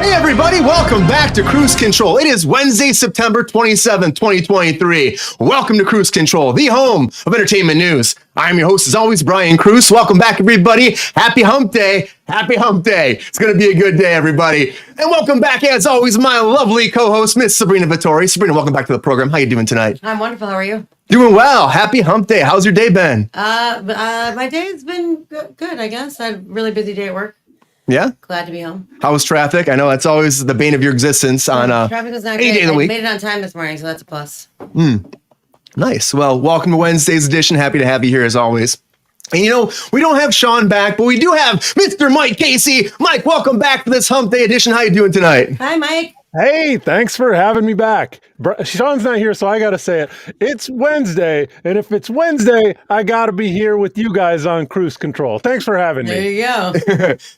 Hey everybody, welcome back to Kruse Control. It is Wednesday, September 27th, 2023. Welcome to Kruse Control, the home of entertainment news. I'm your host, as always, Brian Kruse. Welcome back, everybody. Happy hump day. Happy hump day. It's going to be a good day, everybody. And welcome back, as always, my lovely co-host, Miss Sabrina Vittori. Sabrina, welcome back to the program. How you doing tonight? I'm wonderful. How are you? Doing well. Happy hump day. How's your day been? My day's been good, I guess. I had a really busy day at work. Yeah? Glad to be home. How was traffic? I know that's always the bane of your existence on traffic was not any great. day of the week. I made it on time this morning, so that's a plus. Nice. Well, welcome to Wednesday's edition. Happy to have you here as always. And you know, we don't have Sean back, but we do have Mr. Mike Casey. Mike, welcome back for this hump day edition. How you doing tonight? Hi, Mike. Hey, thanks for having me back. Sean's not here, so I got to say it. It's Wednesday, and if it's Wednesday, I got to be here with you guys on Kruse Control. Thanks for having me. There you go.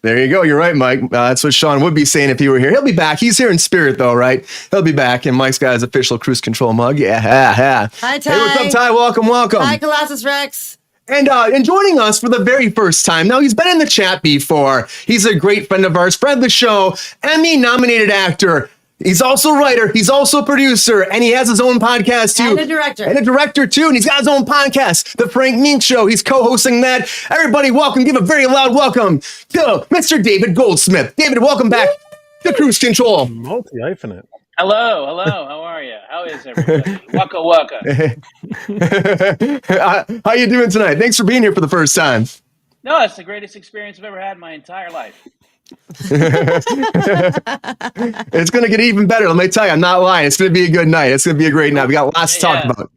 There you go. You're right, Mike. That's what Sean would be saying if he were here. He'll be back. He's here in spirit, though, right? He'll be back, and Mike's got his official Kruse Control mug. Yeah. Hi, Ty. Hey, what's up, Ty? Welcome. Hi, Colossus Rex. And joining us for the very first time. Now, he's been in the chat before. He's a great friend of ours, friend of the show, Emmy-nominated actor. He's also a writer, he's also a producer, and he has his own podcast too. And a director. And a director too, and he's got his own podcast, The Frank Mink Show. He's co-hosting that. Everybody welcome, give a very loud welcome to Mr. David Goldsmith. David, welcome back to Kruse Control. Multi-hyphenate. Hello, how are you? How is everybody? Waka waka. How you doing tonight? Thanks for being here for the first time. No, it's the greatest experience I've ever had in my entire life. It's going to get even better. Let me tell you, I'm not lying. It's going to be a good night. It's going to be a great night. We got lots to talk about.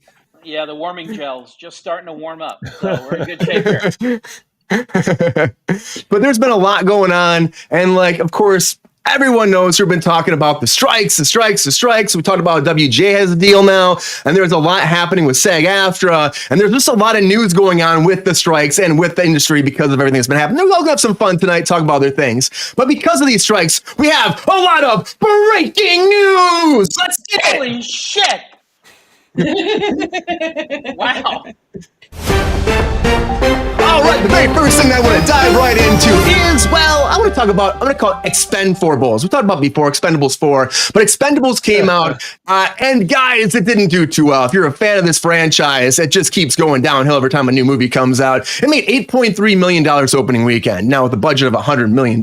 Yeah, the warming gel's just starting to warm up. So we're in good shape here. But there's been a lot going on. And like, of course, everyone knows we've been talking about the strikes. We talked about WJ has a deal now, and there's a lot happening with SAG-AFTRA, and there's just a lot of news going on with the strikes and with the industry because of everything that's been happening. We're all gonna have some fun tonight, talk about other things. But because of these strikes, we have a lot of breaking news. Let's get it. Holy shit! Wow. All right, the very first thing I want to dive right into is, well, I'm going to call it Expendables. We talked about before, Expendables 4, but Expendables came out, and guys, it didn't do too well. If you're a fan of this franchise, it just keeps going downhill every time a new movie comes out. It made $8.3 million opening weekend. Now, with a budget of $100 million,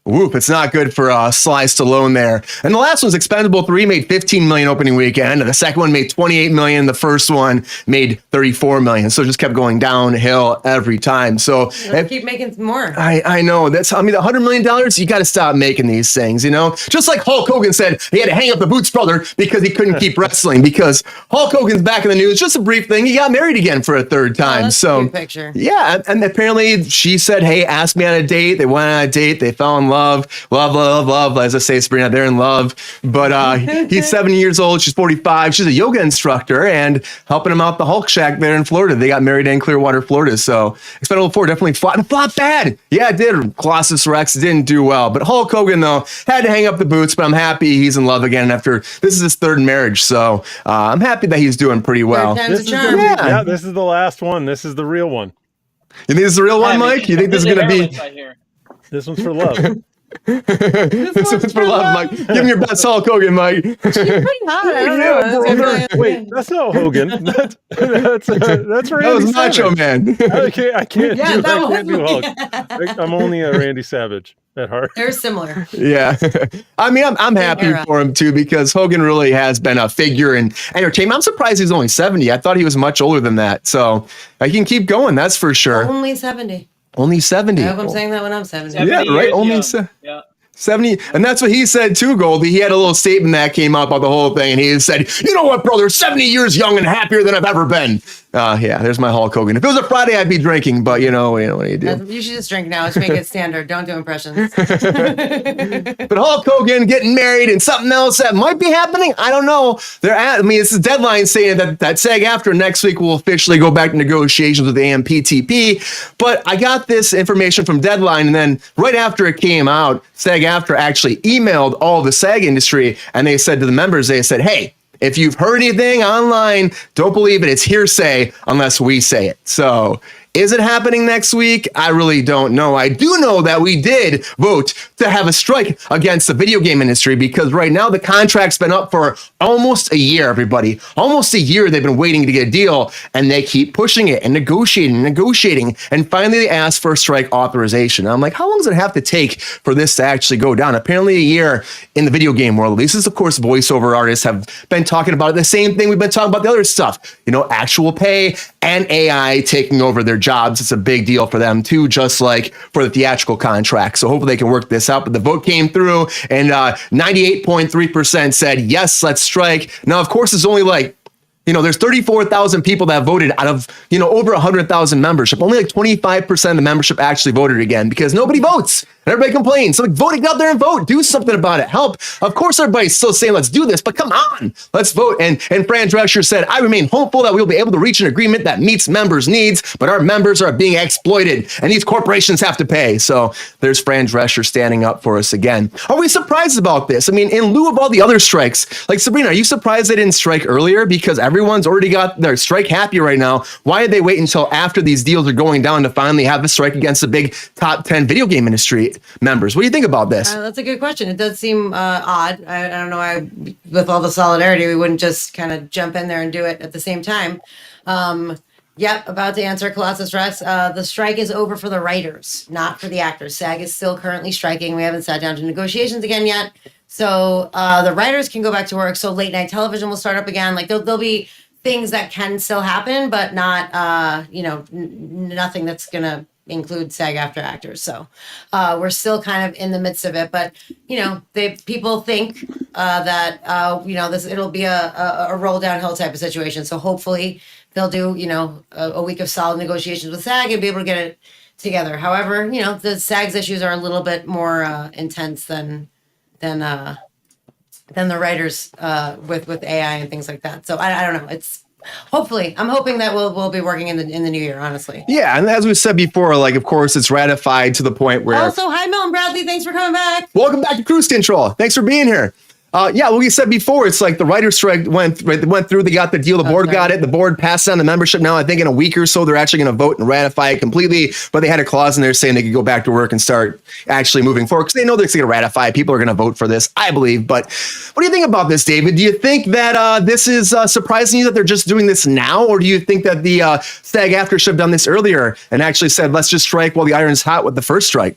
woof, it's not good for Sly Stallone there. And the last one's Expendable 3, made $15 million opening weekend. The second one made $28 million. The first one made $34 million. So it just kept going downhill every time. So Keep making more. I know. The $100 million, you got to stop making these things, you know? Just like Hulk Hogan said, he had to hang up the Boots brother because he couldn't keep wrestling, because Hulk Hogan's back in the news. Just a brief thing. He got married again for a third time. That's a cute picture. Yeah. And apparently she said, hey, ask me on a date. They went on a date. They fell in love. Love. As I say, Sabrina, they're in love. But he's 70 years old. She's 45. She's a yoga instructor and helping him out the Hulk Shack there in Florida. They got married in Clearwater, Florida. So Expendable 4 definitely flopped bad. Yeah, it did. Colossus Rex didn't do well. But Hulk Hogan, though, had to hang up the boots. But I'm happy he's in love again after this is his third marriage. So I'm happy that he's doing pretty well. This is the last one. This is the real one. You think this is the real one, Mike? You think this is going to be... This one's for love. This one's for love, Mike. Give him your best Hulk Hogan, Mike. She's pretty hot. I don't know. Wait, that's not Hogan. That's Randy. That was Macho Man. I can't do Hulk. I'm only a Randy Savage at heart. They're similar. Yeah. I mean, I'm happy for him too, because Hogan really has been a figure in entertainment. I'm surprised he's only 70. I thought he was much older than that. So I can keep going. That's for sure. Only 70. Only 70. I hope I'm saying that when I'm 70. Yeah, right. Only 70. And that's what he said too, Goldy. He had a little statement that came out about the whole thing. And he said, you know what, brother, 70 years young and happier than I've ever been. Yeah, there's my Hulk Hogan. If it was a Friday, I'd be drinking, but you know what do you do? You should just drink now. Just make it standard. Don't do impressions. But Hulk Hogan getting married and something else that might be happening, I don't know. This is Deadline saying that SAG-AFTRA next week will officially go back to negotiations with the AMPTP. But I got this information from Deadline, and then right after it came out, SAG-AFTRA actually emailed all the SAG industry, and they said to the members, they said, hey, if you've heard anything online, don't believe it. It's hearsay unless we say it. So Is it happening next week? I really don't know. I do know that we did vote to have a strike against the video game industry because right now the contract's been up for almost a year, everybody. Almost a year they've been waiting to get a deal, and they keep pushing it and negotiating. And finally they asked for a strike authorization. And I'm like, how long does it have to take for this to actually go down? Apparently a year in the video game world. At least, of course, voiceover artists have been talking about the same thing we've been talking about the other stuff. Actual pay and AI taking over their jobs. It's a big deal for them too, just like for the theatrical contract. So hopefully they can work this out. But the vote came through and 98.3% said, yes, let's strike. Now, of course, it's only like, there's 34,000 people that voted out of, over 100,000 membership. Only like 25% of the membership actually voted again because nobody votes. And everybody complains. So vote, get out there and vote. Do something about it. Help. Of course, everybody's still saying, let's do this, but come on, let's vote. And Fran Drescher said, I remain hopeful that we'll be able to reach an agreement that meets members' needs, but our members are being exploited and these corporations have to pay. So there's Fran Drescher standing up for us again. Are we surprised about this? I mean, in lieu of all the other strikes, like Sabrina, are you surprised they didn't strike earlier? Because everyone's already got their strike happy right now. Why did they wait until after these deals are going down to finally have a strike against the big top 10 video game industry members? What do you think about this? That's a good question. It does seem odd. I don't know why, with all the solidarity, we wouldn't just kind of jump in there and do it at the same time. Yep, about to answer Colossus Rex. The strike is over for the writers, not for the actors. SAG is still currently striking. We haven't sat down to negotiations again yet. So the writers can go back to work. So late night television will start up again. Like there'll be things that can still happen, but not, nothing that's going to include SAG after actors. So we're still kind of in the midst of it, but people think that it'll be a roll downhill type of situation. So hopefully they'll do a week of solid negotiations with SAG and be able to get it together. However, the SAG's issues are a little bit more intense than the writers with AI and things like that. So I don't know. I'm hoping that we'll be working in the new year, honestly. Yeah, and as we said before, of course, it's ratified to the point where. Also, hi, Melvin Bradley. Thanks for coming back. Welcome back to Kruse Control. Thanks for being here. Well, we said before, it's like the writer's strike went through. They got the deal. The board got it. The board passed on the membership. Now, I think in a week or so, they're actually going to vote and ratify it completely. But they had a clause in there saying they could go back to work and start actually moving forward because they know they're going to ratify it. People are going to vote for this, I believe. But what do you think about this, David? Do you think that this is surprising you that they're just doing this now? Or do you think that the SAG after should have done this earlier and actually said, let's just strike while the iron's hot with the first strike?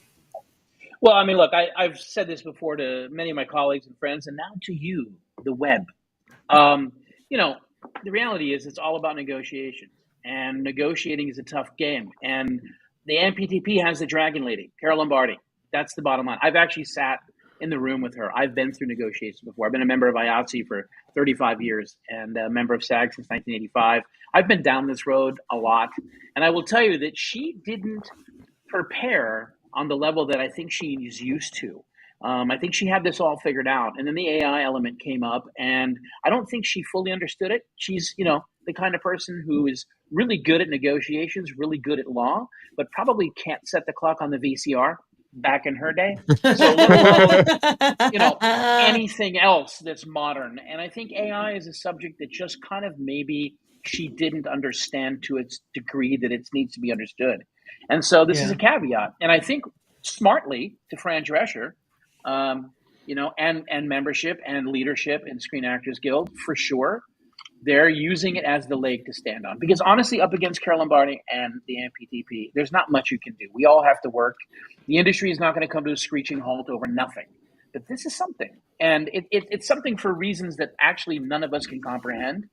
Well, I mean, look, I've said this before to many of my colleagues and friends, and now to you, the web. The reality is it's all about negotiations, and negotiating is a tough game. And the MPTP has the dragon lady, Carol Lombardi. That's the bottom line. I've actually sat in the room with her. I've been through negotiations before. I've been a member of IATSE for 35 years and a member of SAG since 1985. I've been down this road a lot. And I will tell you that she didn't prepare on the level that I think she's used to. I think she had this all figured out. And then the AI element came up, and I don't think she fully understood it. She's, the kind of person who is really good at negotiations, really good at law, but probably can't set the clock on the VCR back in her day. So let alone, anything else that's modern. And I think AI is a subject that just kind of maybe she didn't understand to its degree that it needs to be understood. And so this is a caveat. And I think smartly to Fran Drescher, and membership and leadership in Screen Actors Guild, for sure, they're using it as the leg to stand on. Because honestly, up against Carol Lombardi and the MPTP, there's not much you can do. We all have to work. The industry is not going to come to a screeching halt over nothing. But this is something. And it's something for reasons that actually none of us can comprehend.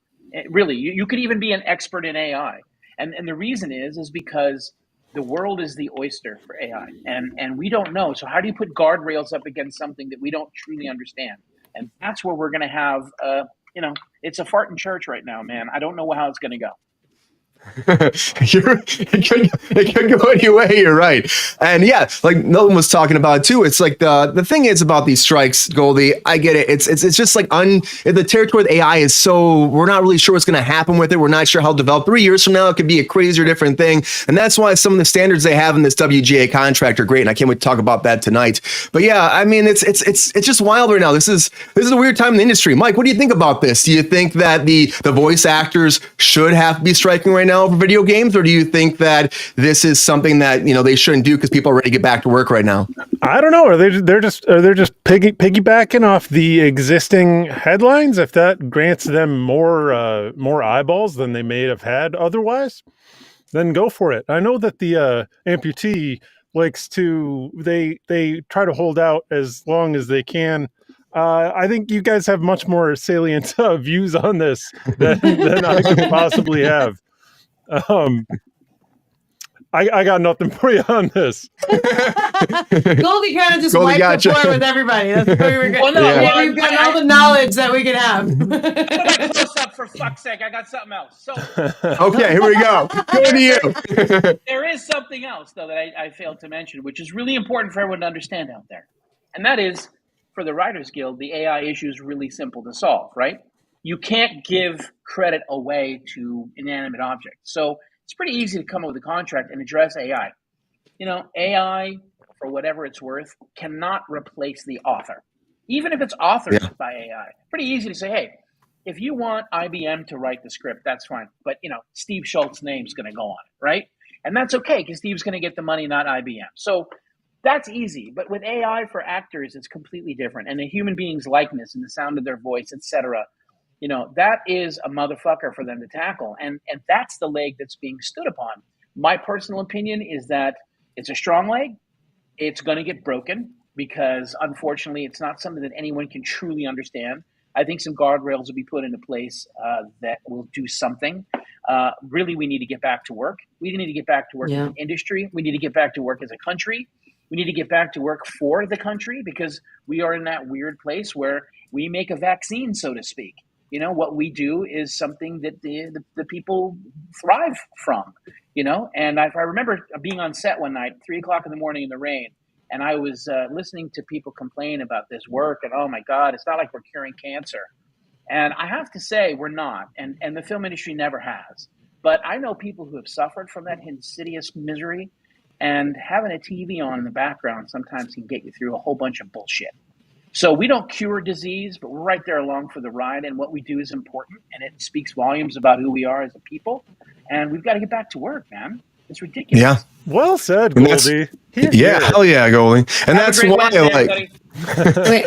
Really, you could even be an expert in AI. And the reason is because the world is the oyster for AI, and we don't know. So how do you put guardrails up against something that we don't truly understand? And that's where we're going to have, it's a fart in church right now, man. I don't know how it's going to go. It could go any way. You're right. And yeah, like Milton was talking about too. It's like the thing is about these strikes, Goldy. I get it. It's just like the territory with AI is so we're not really sure what's going to happen with it. We're not sure how it'll develop. 3 years from now, it could be a crazy or different thing. And that's why some of the standards they have in this WGA contract are great. And I can't wait to talk about that tonight. But yeah, I mean, it's just wild right now. This is a weird time in the industry. Mike, what do you think about this? Do you think that the voice actors should have to be striking right now? now for video games, or do you think that this is something that they shouldn't do because people already get back to work right now? I don't know. Are they just piggybacking off the existing headlines? If that grants them more eyeballs than they may have had otherwise, then go for it. I know that the amputee likes to they try to hold out as long as they can. I think you guys have much more salient views on this than I could possibly have. I got nothing for you on this. Goldy kind of just Goldy wiped the gotcha. floor with everybody. That's where we're going. Well, no, Yeah. We've got all the knowledge that we can have. Close up, for fuck's sake. I got something else. So Okay, here we go. Go to you. there is something else, though, that I failed to mention, which is really important for everyone to understand out there. And that is, for the Writers Guild, the AI issue is really simple to solve, right? You can't give credit away to inanimate objects. So it's pretty easy to come up with a contract and address AI. AI, for whatever it's worth, cannot replace the author. Even if it's authored by AI. Pretty easy to say, hey, if you want IBM to write the script, that's fine. But, Steve Schultz's name's going to go on it, right? And that's okay because Steve's going to get the money, not IBM. So that's easy. But with AI for actors, it's completely different. And a human being's likeness and the sound of their voice, etc., that is a motherfucker for them to tackle. And that's the leg that's being stood upon. My personal opinion is that it's a strong leg. It's going to get broken because, unfortunately, it's not something that anyone can truly understand. I think some guardrails will be put into place that will do something. Really, we need to get back to work. We need to get back to work as an industry. We need to get back to work as a country. We need to get back to work for the country because we are in that weird place where we make a vaccine, so to speak. What we do is something that the people thrive from, And I remember being on set one night, 3:00 in the morning in the rain, and I was listening to people complain about this work and, oh my God, it's not like we're curing cancer. And I have to say we're not, and the film industry never has. But I know people who have suffered from that insidious misery, and having a TV on in the background sometimes can get you through a whole bunch of bullshit. So we don't cure disease, but we're right there along for the ride. And what we do is important, and it speaks volumes about who we are as a people. And we've got to get back to work, man. It's ridiculous. Yeah. Well said, And Goldy. hell yeah, Goldie. And Have that's a great why Wednesday, everybody. Wait,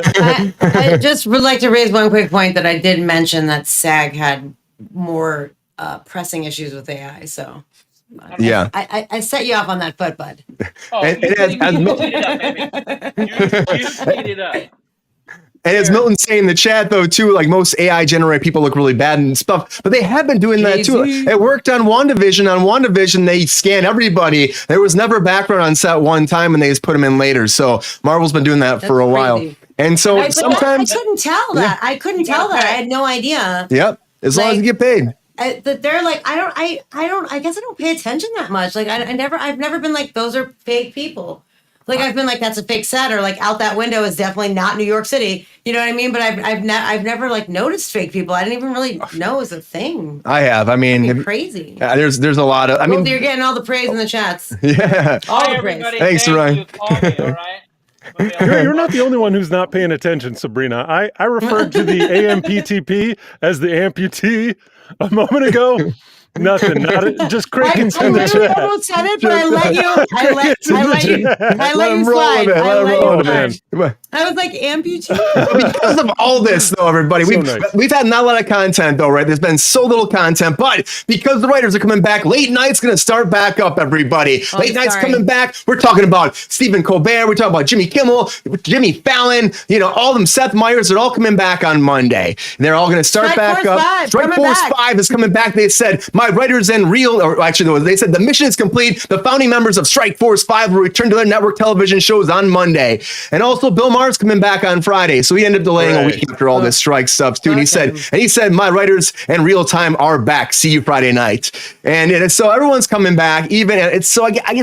I just would like to raise one quick point that I did mention that SAG had more pressing issues with AI. So Yeah. I set you off on that foot, bud. Oh, And- you and as- teed it up, baby. You teed it up. And as Milton's saying in the chat, though, too, like most AI generated people look really bad and stuff, but they have been doing that too. Jay-Z. It worked on WandaVision. On WandaVision, they scan everybody. There was never background on set one time, and they just put them in later. So Marvel's been doing that for a That's while. crazy. And so I sometimes, couldn't tell that. I couldn't tell that. I had no idea. yep, as long as you get paid. That they're like, I guess I don't pay attention that much. Like I've never been like, those are fake people. Like I've been like, that's a fake set, or like out that window is definitely not New York City. You know what I mean? But I've never like noticed fake people. I didn't even really know it was a thing. I have. I mean, Crazy. there's a lot of. I mean, You're getting all the praise in the chats. yeah. All Hi, the praise. everybody. Thanks, Thank Ryan. you. Call me, all right? You're not the only one who's not paying attention, Sabrina. I referred to the AMPTP as the amputee a moment ago. Nothing. Just crickets I in the literally chat. almost said it, but I let you. I let you slide. I let you slide. Man. I was like amputee. Because of all this, though, everybody, So we've nice. had not a lot of content, though, right? There's been so little content, but because the writers are coming back, late night's going to start back up, everybody. Oh, Late night's sorry. coming back. We're talking about Stephen Colbert. We're talking about Jimmy Kimmel, Jimmy Fallon. All of them. Seth Meyers. They're all coming back on Monday. They're all going to start Strike back Force up. 5 Strike coming Force back. 5 is coming back. They said my writers and real, or actually, they said the mission is complete. The founding members of Strike Force 5 will return to their network television shows on Monday, and also Bill Maher's coming back on Friday. So he ended up delaying a week after all this strike stuff too. And he said, my writers and real time are back. See you Friday night. And so everyone's coming back. Even it's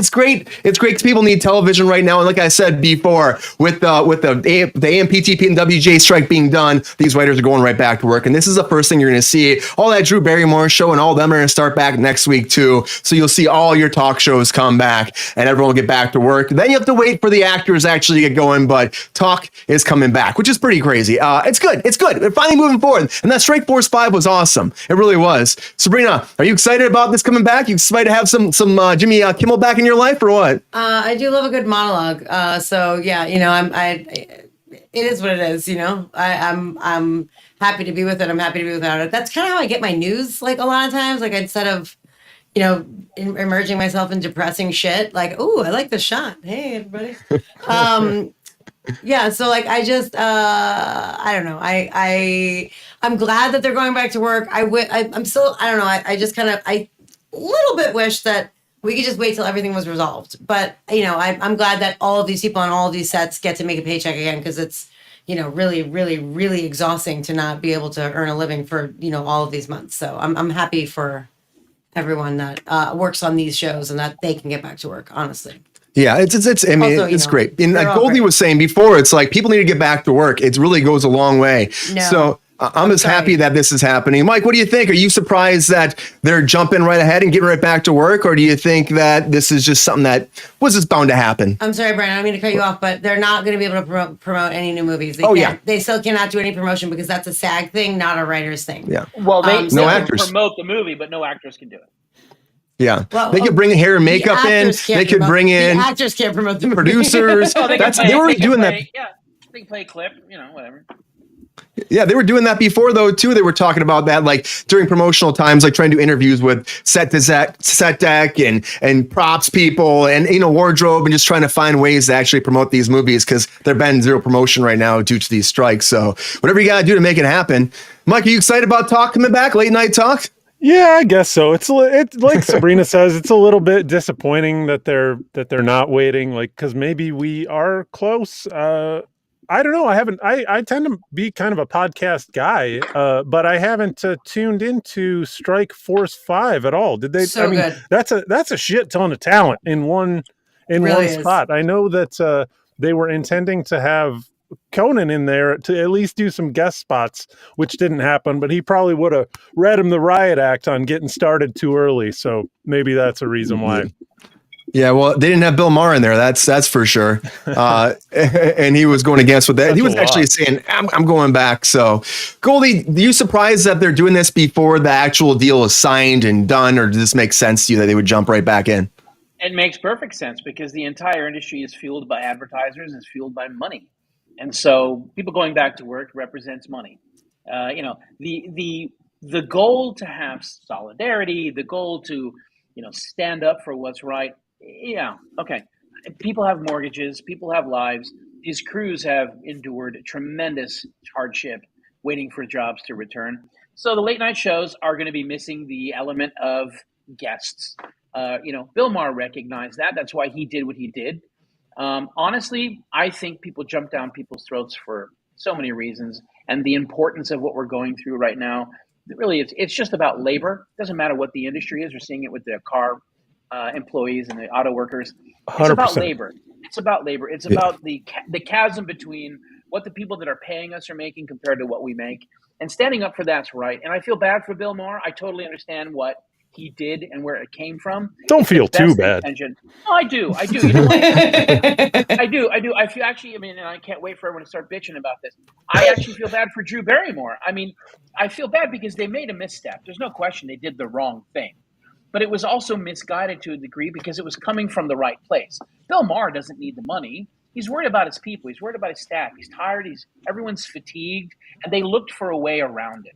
great. It's great because people need television right now. And like I said before, with the AMPTP and WJ strike being done, these writers are going right back to work. And this is the first thing you're going to see. All that Drew Barrymore show and all of them are going to start back next week too. So you'll see all your talk shows come back and everyone will get back to work. Then you have to wait for the actors actually to get going, but talk is coming back, which is pretty crazy. It's good. It's good. They're finally moving forward. And that Strike Force 5 was awesome. It really was. Sabrina, are you excited about this coming back? You excited to have some Jimmy Kimmel back in your life or what? I do love a good monologue. So yeah, it is what it is, I'm happy to be with it. I'm happy to be without it. That's kind of how I get my news. Like a lot of times, like instead of, immersing myself in depressing shit, like, oh, I like the shot. Hey, everybody. Yeah. So like, I just, I don't know. I'm glad that they're going back to work. I'm still, I don't know. I just kind of, I little bit wish that we could just wait till everything was resolved. But, I'm glad that all of these people on all of these sets get to make a paycheck again, because it's, really, really, really exhausting to not be able to earn a living for, all of these months. So I'm happy for everyone that works on these shows and that they can get back to work, honestly. Yeah, it's it's great. And like Goldy was saying before, it's like people need to get back to work. It really goes a long way. No. So I'm just happy that this is happening. Mike, what do you think? Are you surprised that they're jumping right ahead and getting right back to work? Or do you think that this is just something that was just bound to happen? I'm sorry, Brian, I don't mean to cut you off, but they're not going to be able to promote any new movies. They still cannot do any promotion because that's a SAG thing, not a writer's thing. Yeah. Well, they no can actors promote the movie, but no actors can do it. Yeah, well, they could bring hair and makeup in. They could bring in the actors can't promote the movie. Producers. They were doing that. Yeah, they can play a clip, whatever. Yeah, they were doing that before though too. They were talking about that like during promotional times, like trying to do interviews with set deck and props people and wardrobe and just trying to find ways to actually promote these movies because there's been zero promotion right now due to these strikes. So whatever you gotta do to make it happen. Mike, are you excited about talk coming back? Late night talk? Yeah, I guess so. It's like Sabrina says, it's a little bit disappointing that they're not waiting, like, because maybe we are close. I don't know. I tend to be kind of a podcast guy, but I haven't tuned into Strike Force 5 at all. Did they? So good. That's a shit ton of talent in one spot. I know that they were intending to have Conan in there to at least do some guest spots, which didn't happen, but he probably would have read him the riot act on getting started too early. So maybe that's a reason why. Yeah, well, they didn't have Bill Maher in there. That's for sure. And he was going against with that. He was actually saying, I'm going back. So Goldy, are you surprised that they're doing this before the actual deal is signed and done? Or does this make sense to you that they would jump right back in? It makes perfect sense because the entire industry is fueled by advertisers, is fueled by money. And so people going back to work represents money. The goal to have solidarity, the goal to, stand up for what's right. Yeah. Okay. People have mortgages. People have lives. These crews have endured tremendous hardship waiting for jobs to return. So the late night shows are going to be missing the element of guests. Bill Maher recognized that. That's why he did what he did. Honestly, I think people jump down people's throats for so many reasons, and the importance of what we're going through right now. Really, it's just about labor. It doesn't matter what the industry is. We're seeing it with the car employees and the auto workers. It's 100%. about labor. It's about labor. It's about the chasm between what the people that are paying us are making compared to what we make. And standing up for that's right. And I feel bad for Bill Maher. I totally understand what he did and where it came from. Don't feel too bad. No, I do. You know what? I do. I feel actually, and I can't wait for everyone to start bitching about this. I actually feel bad for Drew Barrymore. I feel bad because they made a misstep. There's no question they did the wrong thing. But it was also misguided to a degree because it was coming from the right place. Bill Maher doesn't need the money. He's worried about his people. He's worried about his staff. He's tired. Everyone's fatigued. And they looked for a way around it.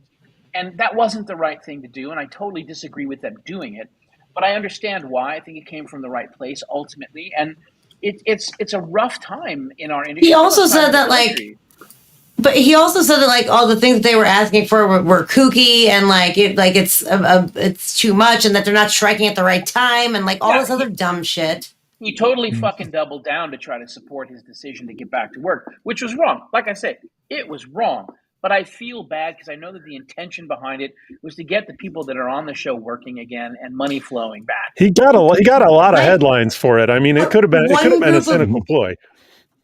And that wasn't the right thing to do, and I totally disagree with them doing it. But I understand why. I think it came from the right place ultimately, and it's a rough time in our industry. He also said that all the things they were asking for were kooky and it's too much, and that they're not striking at the right time, and all this other dumb shit. He totally fucking doubled down to try to support his decision to get back to work, which was wrong. Like I said, it was wrong. But I feel bad because I know that the intention behind it was to get the people that are on the show working again and money flowing back. He got a lot of headlines for it. It could have been a cynical ploy.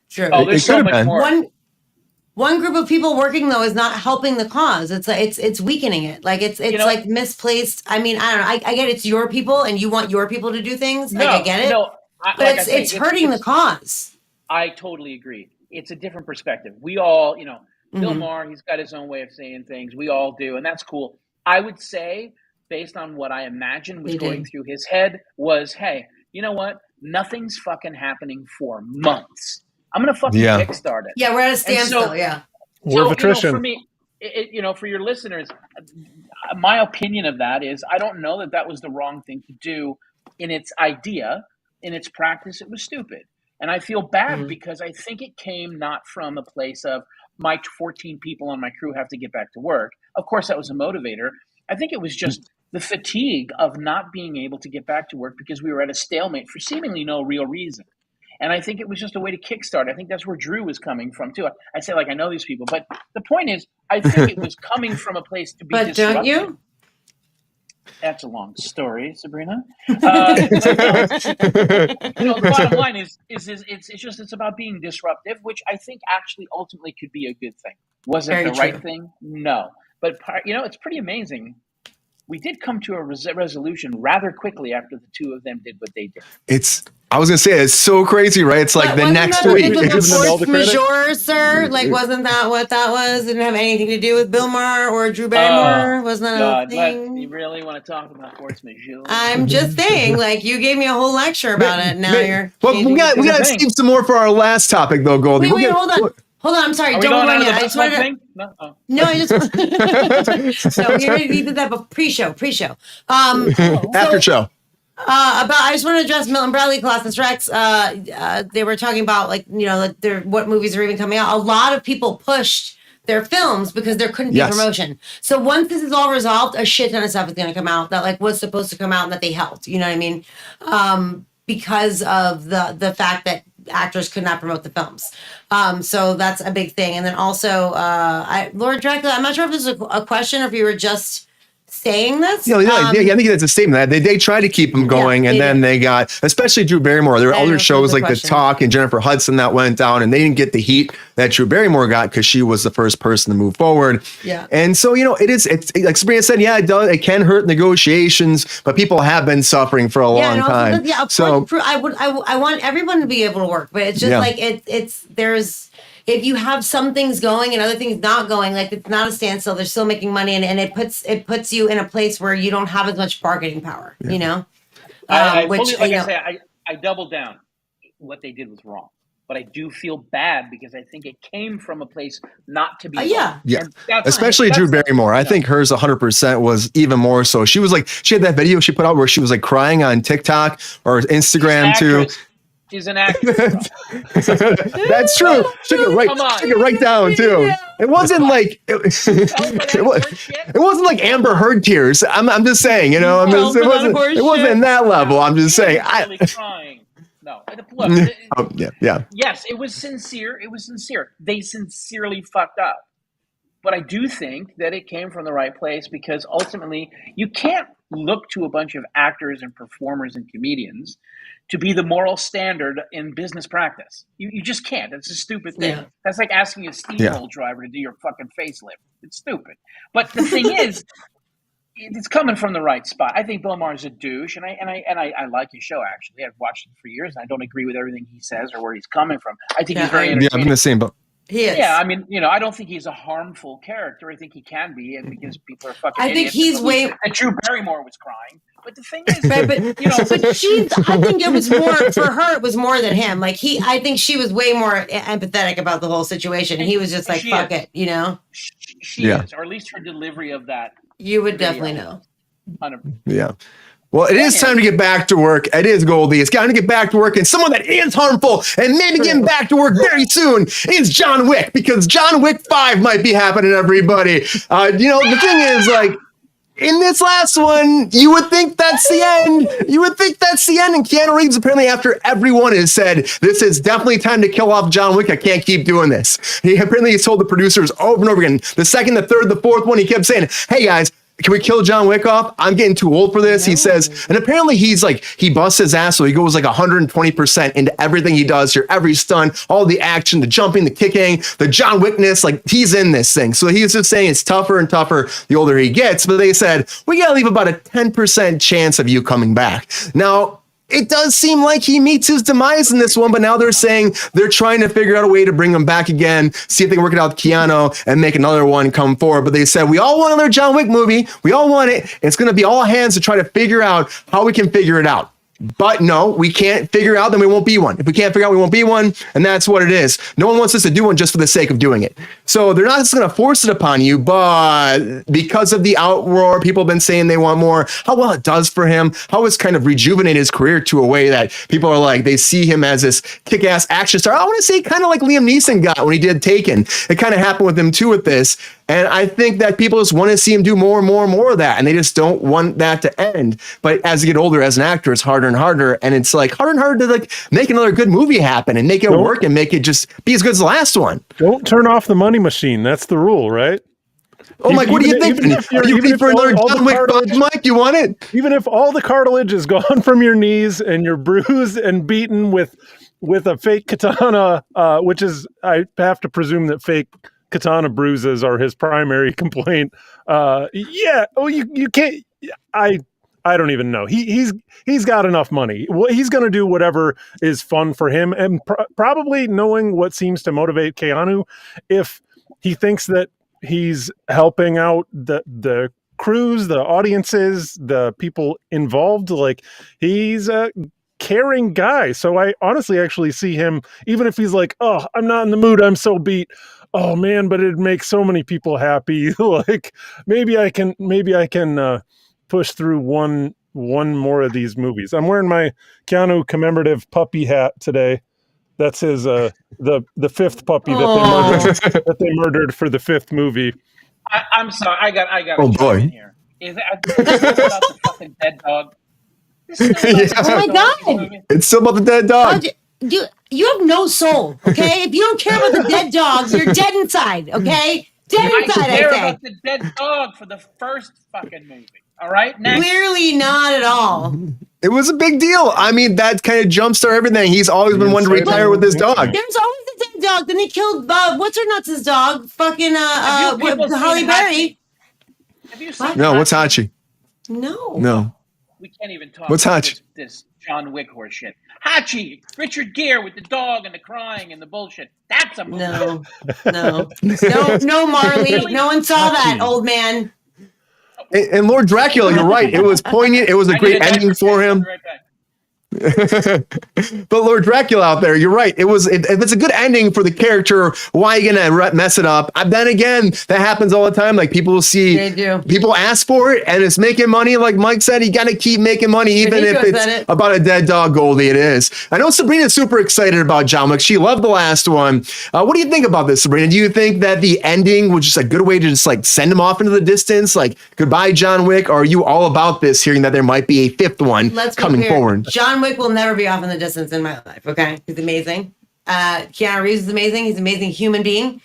Sure. Oh, there's so much more. one group of people working though is not helping the cause. It's weakening it. Like it's like misplaced. I mean, I don't know. I get it's your people and you want your people to do things. Like I get it. No, but like it's hurting the cause. I totally agree. It's a different perspective. We all, Bill Mhm. Maher, he's got his own way of saying things. We all do, and that's cool. I would say, based on what I imagine was going through his head, was, hey, you know what? Nothing's fucking happening for months. I'm gonna fucking kickstart it. Yeah, we're at a standstill. Yeah. War of attrition. For me, for your listeners, my opinion of that is I don't know that was the wrong thing to do in its idea. In its practice, it was stupid. And I feel bad because I think it came not from a place of my 14 people on my crew have to get back to work. Of course, that was a motivator. I think it was just the fatigue of not being able to get back to work because we were at a stalemate for seemingly no real reason. And I think it was just a way to kickstart. I think that's where Drew was coming from, too. I say, like, I know these people. But the point is, I think it was coming from a place to be But disruptive. don't you? That's a long story, Sabrina. The bottom line is it's about being disruptive, which I think actually ultimately could be a good thing. Was it the right thing? No. But, it's pretty amazing. We did come to a resolution rather quickly after the two of them did what they did. I was gonna say it's so crazy, right? It's like the next week. Force majeure, sir. Like, wasn't that what that was? Didn't have anything to do with Bill Maher or Drew Barrymore. Wasn't that a thing? You really want to talk about force majeure? I'm just saying, like, you gave me a whole lecture about it. Now you're. Well, we got to save some more for our last topic, though, Goldy. Wait, hold on. Hold on, I'm sorry. Don't run yet. I just wanted to. No, no, I just. No, we already did that pre-show. After show. I just want to address Milton Bradley, Colossus Rex. They were talking about what movies are even coming out. A lot of people pushed their films because there couldn't be promotion. So once this is all resolved, a shit ton of stuff is going to come out that was supposed to come out and that they helped. You know what I mean? Because of the fact that actors could not promote the films. So that's a big thing. And then also, Lord Dracula, I'm not sure if this is a question or if you were just saying this. I think that's a statement. They tried to keep them going, and then they got, especially Drew Barrymore. There were other shows like The Talk and Jennifer Hudson that went down, and they didn't get the heat that Drew Barrymore got because she was the first person to move forward. Yeah. And so, it's like Sabrina said, it can hurt negotiations, but people have been suffering for a long time. So I want everyone to be able to work, but it's just if you have some things going and other things not going, like it's not a standstill, they're still making money, and it puts you in a place where you don't have as much bargaining power, I double down. What they did was wrong, but I do feel bad because I think it came from a place not to be. Especially Drew Barrymore. I think hers 100% was even more so. She was she had that video she put out where she was crying on TikTok or Instagram too. She's an actress. That's true. She took it right down too. It wasn't it wasn't like Amber Heard tears. I'm just saying, it wasn't in that level. I'm just saying. No, look. Yeah. Yes, it was sincere. They sincerely fucked up. But I do think that it came from the right place because ultimately you can't look to a bunch of actors and performers and comedians to be the moral standard in business practice. You just can't. It's a stupid thing. Yeah. That's like asking a steamroll driver to do your fucking facelift. It's stupid. But the thing is, it's coming from the right spot. I think Bill Maher's a douche, and I like his show, actually. I've watched it for years, and I don't agree with everything he says or where he's coming from. I think he's very entertaining. Yeah, I'm in the same boat. He is. Yeah, I mean, I don't think he's a harmful character. I think he can be, and because people are fucking I think idiots. And Drew Barrymore was crying. But the thing is, but I think it was more for her. It was more than him. I think she was way more empathetic about the whole situation. He was just like, "Fuck it," She is, or at least her delivery of that. You would definitely know. 100%. Yeah. Well, it is time to get back to work. It is Goldy. It's time to get back to work. And someone that is harmful and maybe getting back to work very soon is John Wick, because John Wick 5 might be happening, everybody. The thing is, in this last one, you would think that's the end. And Keanu Reeves, apparently, after everyone has said, this is definitely time to kill off John Wick, I can't keep doing this. He apparently has told the producers over and over again, the second, the third, the fourth one, he kept saying, hey, guys, can we kill John Wick off? I'm getting too old for this. He says, and apparently he's like, he busts his ass, so he goes like 120% into everything he does here, every stunt, all the action, the jumping, the kicking, the John Wickness, like he's in this thing. So he's just saying it's tougher and tougher the older he gets, but they said, we gotta leave about a 10% chance of you coming back. Now, it does seem like he meets his demise in this one, but now they're saying they're trying to figure out a way to bring him back again, see if they can work it out with Keanu and make another one come forward. But they said, we all want another John Wick movie. We all want it. It's going to be all hands to try to figure out how we can figure it out. But no, we can't figure out, then we won't be one. If we can't figure out, we won't be one. And that's what it is. No one wants us to do one just for the sake of doing it. So they're not just going to force it upon you, but because of the outroar, people have been saying they want more, how well it does for him, how it's kind of rejuvenated his career to a way that people are like, they see him as this kick-ass action star. I want to say kind of like Liam Neeson got when he did Taken. It kind of happened with him too with this. And I think that people just want to see him do more and more and more of that. And they just don't want that to end. But as you get older as an actor, it's harder and harder. And it's like harder and harder to like make another good movie happen and make it work and make it just be as good as the last one. Don't turn off the money machine. That's the rule, right? Oh, Mike, what do you think? Are you ready for another John Wick 5, Mike? You want it? Even if all the cartilage is gone from your knees and you're bruised and beaten with a fake katana, which is, I have to presume that fake katana bruises are his primary complaint. You can't. I don't even know. He's got enough money. He's going to do whatever is fun for him, and probably knowing what seems to motivate Keanu. If he thinks that he's helping out the crews, the audiences, the people involved, like he's a caring guy. So I honestly actually see him, even if he's like, oh, I'm not in the mood, I'm so beat. Oh man, but it'd make so many people happy. Like maybe I can push through one more of these movies. I'm wearing my Keanu commemorative puppy hat today. That's his the fifth puppy that they murdered for the fifth movie. I'm sorry, I got. Oh boy, in here. Is it about the fucking dead dog? Oh my god! It's still about the dead dog. You have no soul, okay? If you don't care about the dead dogs, you're dead inside, okay? Dead inside, I care say. about the dead dog for the first fucking movie. All right, next. Clearly not at all. It was a big deal. I mean, that kind of jumpstart everything. He's always been one to retire with his dog. There's always a dead dog. Then he killed what's her nuts' dog? Fucking Holly Berry. Have you seen No, what's Hachi? No. We can't even talk What's about Hachi? this John Wick horse shit. Hachi, Richard Gere with the dog and the crying and the bullshit. That's a movie. No, Marley. No one saw that, old man. And Lord Dracula, you're right. It was poignant. It was a great ending for him. But Lord Dracula out there, you're right. If it's a good ending for the character, why are you gonna mess it up? Then again, that happens all the time. Like people will see, they do. People ask for it, and it's making money. Like Mike said, you got to keep making money, even if it's about a dead dog. Goldie, it is. I know Sabrina's super excited about John Wick. She loved the last one. What do you think about this, Sabrina? Do you think that the ending was just a good way to just like send him off into the distance, like goodbye, John Wick? Or are you all about this, hearing that there might be a fifth one coming forward? John Wick will never be off in the distance in my life. Okay, he's amazing. Keanu Reeves is amazing. He's an amazing human being.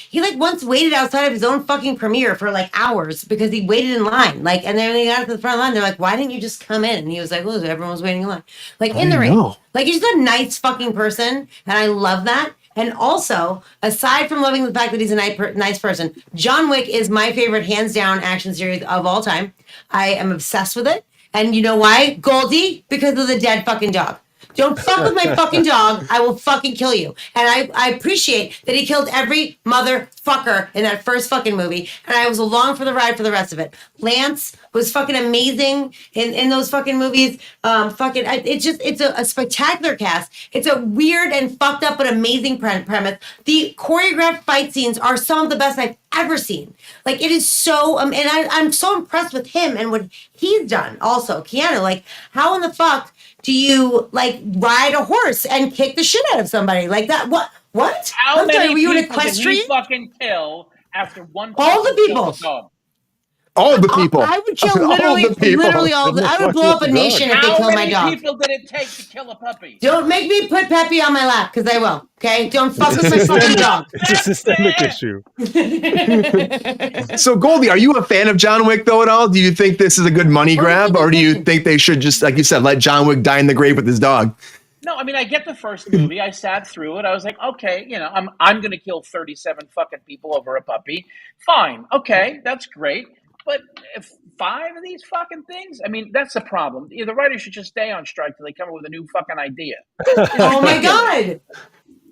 He like once waited outside of his own fucking premiere for like hours because he waited in line. Like, and then when he got to the front line, they're like, "Why didn't you just come in?" And he was like, "Well, everyone was waiting in line." Like in the ring. Like he's just a nice fucking person, and I love that. And also, aside from loving the fact that he's a nice person, John Wick is my favorite hands down action series of all time. I am obsessed with it. And you know why? Goldy, because of the dead fucking dog. Don't fuck with my fucking dog. I will fucking kill you. And I appreciate that he killed every motherfucker in that first fucking movie. And I was along for the ride for the rest of it. Lance was fucking amazing in those fucking movies. It's a spectacular cast. It's a weird and fucked up but amazing premise. The choreographed fight scenes are some of the best I've ever seen. Like it is so, and I'm so impressed with him and what he's done. Also, Keanu, like how in the fuck do you like ride a horse and kick the shit out of somebody like that? What? How many people did he fucking kill after one? All the people. All the people. I would kill All literally, the people. literally all. I would blow up a nation if they How killed my many dog. people did it take to kill a puppy? Don't make me put Peppy on my lap, because I will. Okay, don't fuck with my fucking dog. It's a systemic issue. So, Goldy, are you a fan of John Wick, though, at all? Do you think this is a good money grab, or do you think they should just, like you said, let John Wick die in the grave with his dog? No, I mean, I get the first movie. I sat through it. I was like, okay, you know, I'm going to kill 37 fucking people over a puppy. Fine. Okay, that's great. But if 5 of these fucking things, I mean, that's the problem. The writers should just stay on strike till they come up with a new fucking idea. Oh my God.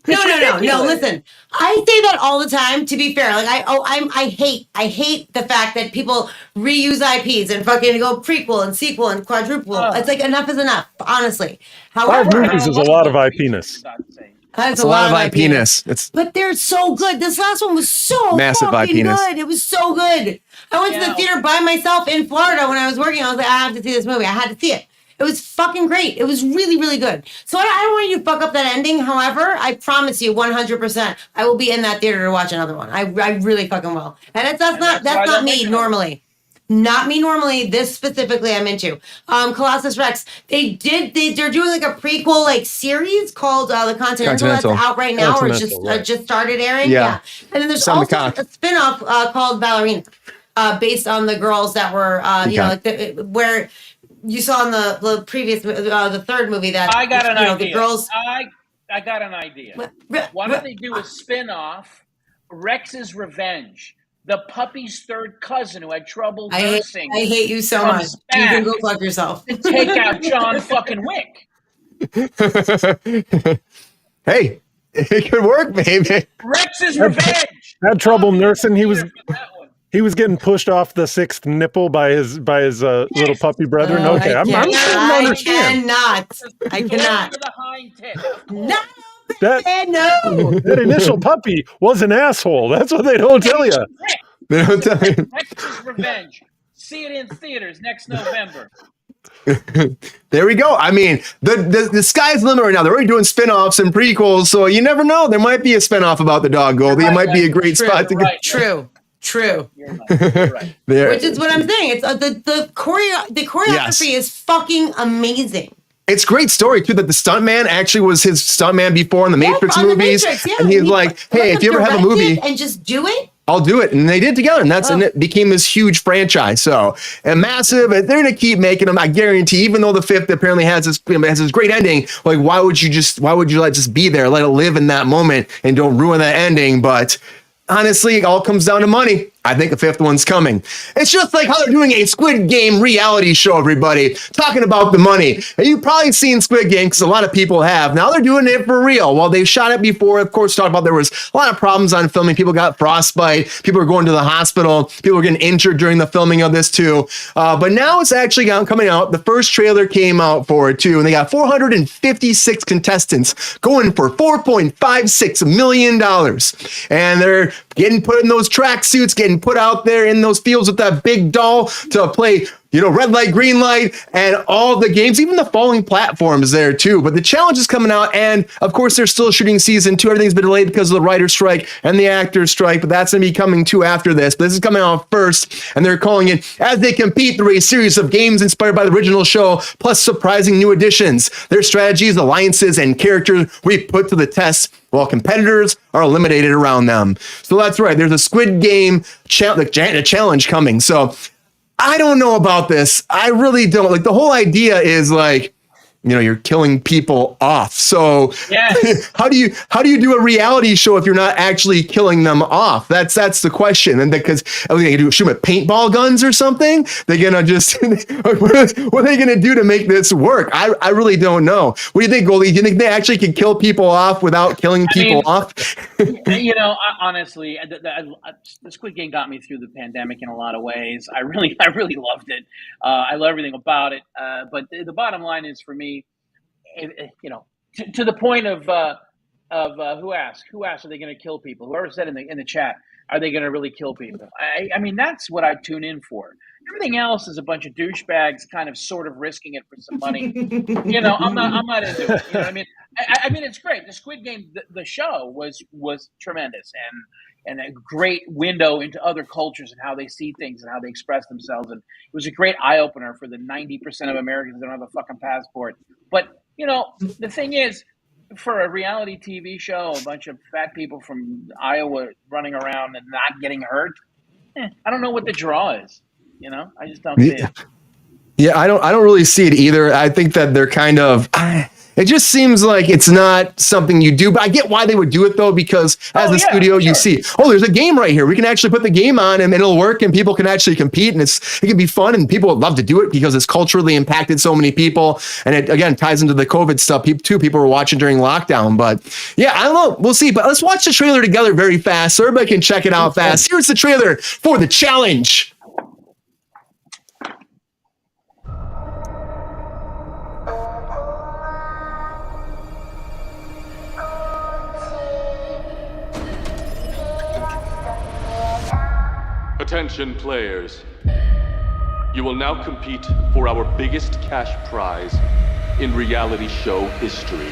No. Listen, I say that all the time. To be fair, like I hate the fact that people reuse IPs and fucking go prequel and sequel and quadruple. It's like enough is enough, honestly. 5 movies is a lot of IPness. That's It's a lot of IPness. But they're so good. This last one was so Massive fucking IPness. good. It was so good. I went to the theater by myself in Florida when I was working. I was like, I have to see this movie. I had to see it. It was fucking great. It was really, really good. So I don't want you to fuck up that ending. However, I promise you 100% I will be in that theater to watch another one. I really fucking will. And that's not me normally. Not me normally. This specifically I'm into. Colossus Rex. They're doing like a prequel like series called The Continental that's out right now or just started airing. Yeah. And then there's also a spin-off called Ballerina, based on the girls that were where you saw in the previous the third movie that I got an idea. The girls. I got an idea. Why don't they do a spin-off, Rex's Revenge? The puppy's third cousin who had trouble nursing. I hate you so much. You can go fuck yourself. To take out John fucking Wick. Hey, it could work, baby. Rex's Revenge. Had trouble nursing. He was getting pushed off the 6th nipple by his little puppy brethren. Oh, Okay, I cannot. I cannot. The hind tit. No. That initial puppy was an asshole. That's what they don't tell you. They don't tell you. Rex's Revenge. See it in theaters next November. There we go. I mean, the sky's the limit right now. They're already doing spin-offs and prequels, so you never know. There might be a spin-off about the dog, Goldie. It might be a great spot to get. True. You're right. Which is what I'm saying. It's the choreography is fucking amazing. It's a great story too that the stuntman actually was his stuntman before in the Matrix movies, and he's like, "Hey, if you ever have a movie, and just do it, I'll do it." And they did together, and and it became this huge franchise. So and massive, and they're gonna keep making them. I guarantee. Even though the 5th apparently has this great ending, like why would you let it just be there, let it live in that moment, and don't ruin that ending? But honestly, it all comes down to money. I think a 5th one's coming. It's just like how they're doing a Squid Game reality show, everybody, talking about the money. And you've probably seen Squid Game because a lot of people have. Now they're doing it for real. While they shot it before, of course, talked about there was a lot of problems on filming. People got frostbite. People were going to the hospital. People were getting injured during the filming of this too. But now it's actually coming out. The first trailer came out for it too. And they got 456 contestants going for $4.56 million. And they're getting put in those tracksuits, getting put out there in those fields with that big doll to play, red light, green light, and all the games, even the falling platforms there too. But the challenge is coming out, and of course, they're still shooting season 2. Everything's been delayed because of the writer's strike and the actor's strike, but that's going to be coming too after this. But this is coming out first, and they're calling it As They Compete through a series of games inspired by the original show, plus surprising new additions. Their strategies, alliances, and characters we put to the test while competitors are eliminated around them. So that's right. There's a Squid Game challenge coming. So I don't know about this. I really don't. Like the whole idea is like, you're killing people off. So yes. how do you do a reality show if you're not actually killing them off? That's the question. And because are they gonna shoot with paintball guns or something? They're gonna just what are they gonna do to make this work? I really don't know. What do you think, Goldie? Do you think they actually can kill people off without killing people off? Honestly, the Squid Game got me through the pandemic in a lot of ways. I really loved it. I love everything about it. But the bottom line is for me, to the point of who asked, are they going to kill people? Whoever said in the chat, are they going to really kill people? I mean, that's what I tune in for. Everything else is a bunch of douchebags kind of sort of risking it for some money. I'm not into it. You know what I mean? I mean, it's great. The Squid Game, the show was tremendous and a great window into other cultures and how they see things and how they express themselves. And it was a great eye opener for the 90% of Americans that don't have a fucking passport. But the thing is, for a reality TV show, a bunch of fat people from Iowa running around and not getting hurt, I don't know what the draw is. I just don't see it. Yeah, I don't really see it either. I think that they're kind of. It just seems like it's not something you do, but I get why they would do it though, because as a studio, you see, there's a game right here. We can actually put the game on and it'll work and people can actually compete and it can be fun and people would love to do it because it's culturally impacted so many people. And it, again, ties into the COVID stuff. People were watching during lockdown, but yeah, I don't know. We'll see, but let's watch the trailer together very fast so everybody can check it out fast. Here's the trailer for the challenge. Attention players. You will now compete for our biggest cash prize in reality show history.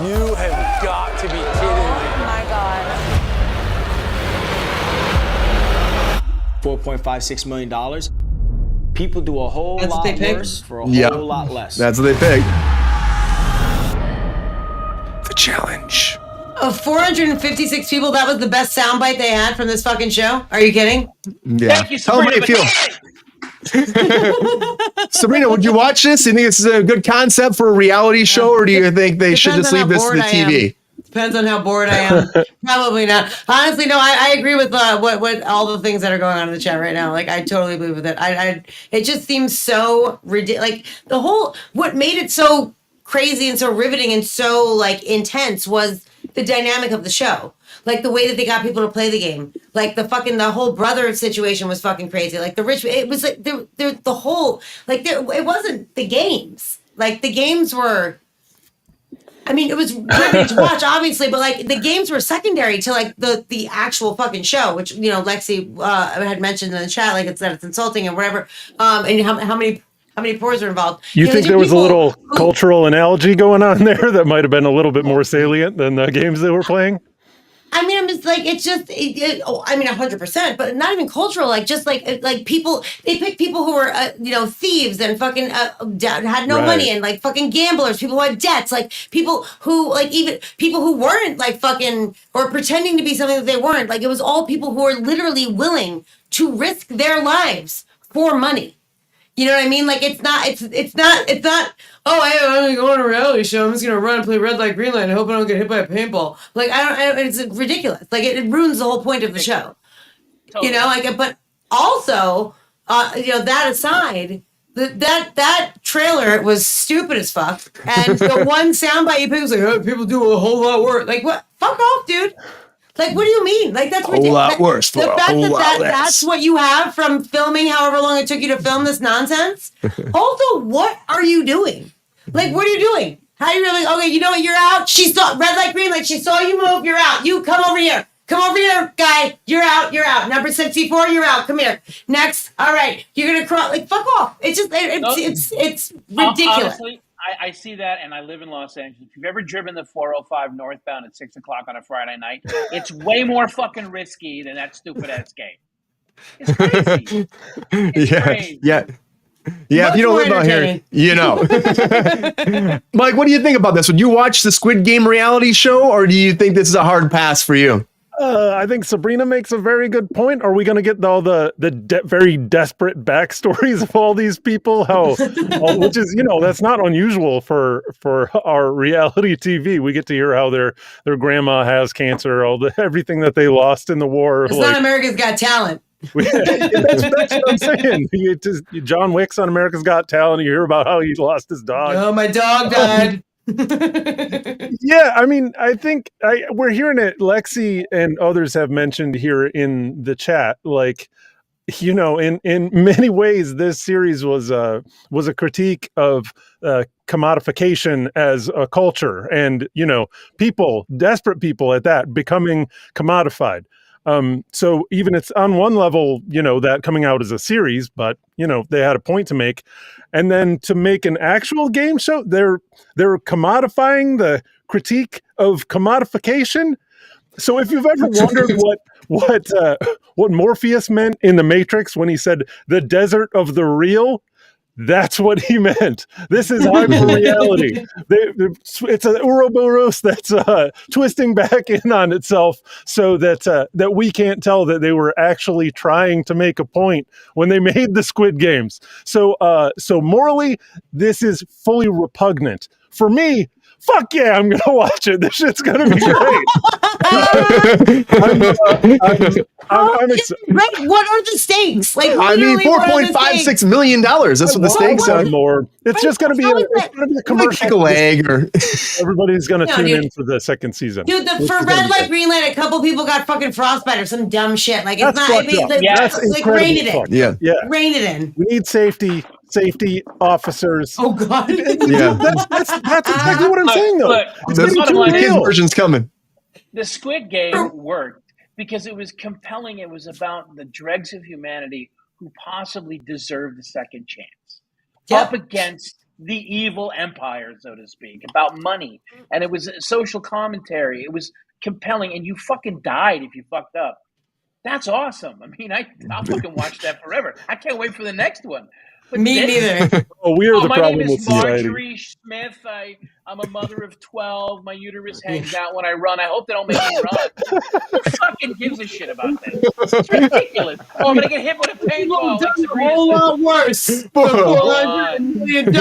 You have got to be kidding me. Oh my God. $4.56 million. People do a whole lot worse for a whole lot less. That's what they picked. The challenge. Of 456 people, that was the best soundbite they had from this fucking show? Are you kidding? Yeah. Thank you, Tell them Sabrina. how you feel. Sabrina, would you watch this? Do you think this is a good concept for a reality show, or do you think they should just leave this to the TV? Depends on how bored I am. Probably not. Honestly, no. I agree with what all the things that are going on in the chat right now. Like, I totally believe with it. It just seems so ridiculous. Like the whole what made it so crazy and so riveting and so like intense was the dynamic of the show. Like the way that they got people to play the game. Like the whole brother situation was fucking crazy. Like the rich, it was like the whole, like it wasn't the games. Like the games were, I mean, it was riveting to watch, obviously, but like the games were secondary to like the actual fucking show, which, Lexi had mentioned in the chat, like it's insulting and whatever. And how many pores are involved. You think there was a little cultural analogy going on there that might have been a little bit more salient than the games they were playing? I mean, I'm just like, it's just, 100%, but not even cultural. Like, just like people, they picked people who were, thieves and fucking had no money and like fucking gamblers, people who had debts, like people who, like even people who weren't like fucking or pretending to be something that they weren't. Like, it was all people who are literally willing to risk their lives for money. You know what I mean? Like, it's not, I'm going to a reality show. I'm just going to run and play red light, green light and hope I don't get hit by a paintball. Like, it's ridiculous. Like, it ruins the whole point of the show. Totally. But also, that aside, that trailer was stupid as fuck. And the one soundbite you picked was like, oh, people do a whole lot worse. Like, what? Fuck off, dude. Like, what do you mean? Like, that's ridiculous. A whole lot worse. The fact that's what you have from filming however long it took you to film this nonsense. Also, what are you doing? Like, what are you doing? How are you really? Okay, you know what? You're out. She saw red light, green light. She saw you move. You're out. You come over here. Come over here, guy. You're out. You're out. Number 64. You're out. Come here. Next. All right. You're gonna cross. Like, fuck off. It's just it's ridiculous. Honestly, I see that, and I live in Los Angeles. If you've ever driven the 405 northbound at 6 o'clock on a Friday night, it's way more fucking risky than that stupid ass game. It's crazy. Crazy. Yeah. If you don't live out here, Mike, what do you think about this? Would you watch the Squid Game reality show, or do you think this is a hard pass for you? I think Sabrina makes a very good point. Are we going to get all the very desperate backstories of all these people? Which is, that's not unusual for our reality TV. We get to hear how their grandma has cancer, everything that they lost in the war. It's not America's Got Talent. That's what I'm saying. John Wick's on America's Got Talent. You hear about how he lost his dog. Oh, my dog died. Yeah, I mean, I think we're hearing it. Lexi and others have mentioned here in the chat, like, in many ways, this series was a critique of commodification as a culture, and desperate people at that, becoming commodified. So even it's on one level, that coming out as a series, but they had a point to make. And then to make an actual game show, they're commodifying the critique of commodification. So if you've ever wondered what Morpheus meant in the Matrix when he said the desert of the real, that's what he meant. This is hyper reality. It's an Ouroboros that's twisting back in on itself, so that we can't tell that they were actually trying to make a point when they made the Squid Games. So morally, this is fully repugnant. For me, fuck yeah, I'm gonna watch it. This shit's gonna be great. I'm excited. Right? What are the stakes? Like, I mean, $4.56 million. That's what the stakes are. More. It's just going to be a commercial leg, or everybody's going to tune in for the second season. Dude, for red light, green light, a couple people got fucking frostbite or some dumb shit. Like, it's not. Rein it in. Yeah, rein it in. We need safety officers. Oh God. Yeah, that's exactly what I'm saying. Though, look, the kids version's coming. The Squid Game worked because it was compelling. It was about the dregs of humanity who possibly deserved a second chance, up against the evil empire, so to speak, about money. And it was a social commentary. It was compelling, and you fucking died if you fucked up. That's awesome. I mean, I'll fucking watch that forever. I can't wait for the next one. But me neither. We are the my problem name with is society. Marjorie Smith. I'm a mother of 12. My uterus hangs out when I run. I hope they don't make me run. Who fucking gives a shit about this? It's ridiculous. Oh, I'm going to get hit with a paintball. Like a whole lot worse. $400 million.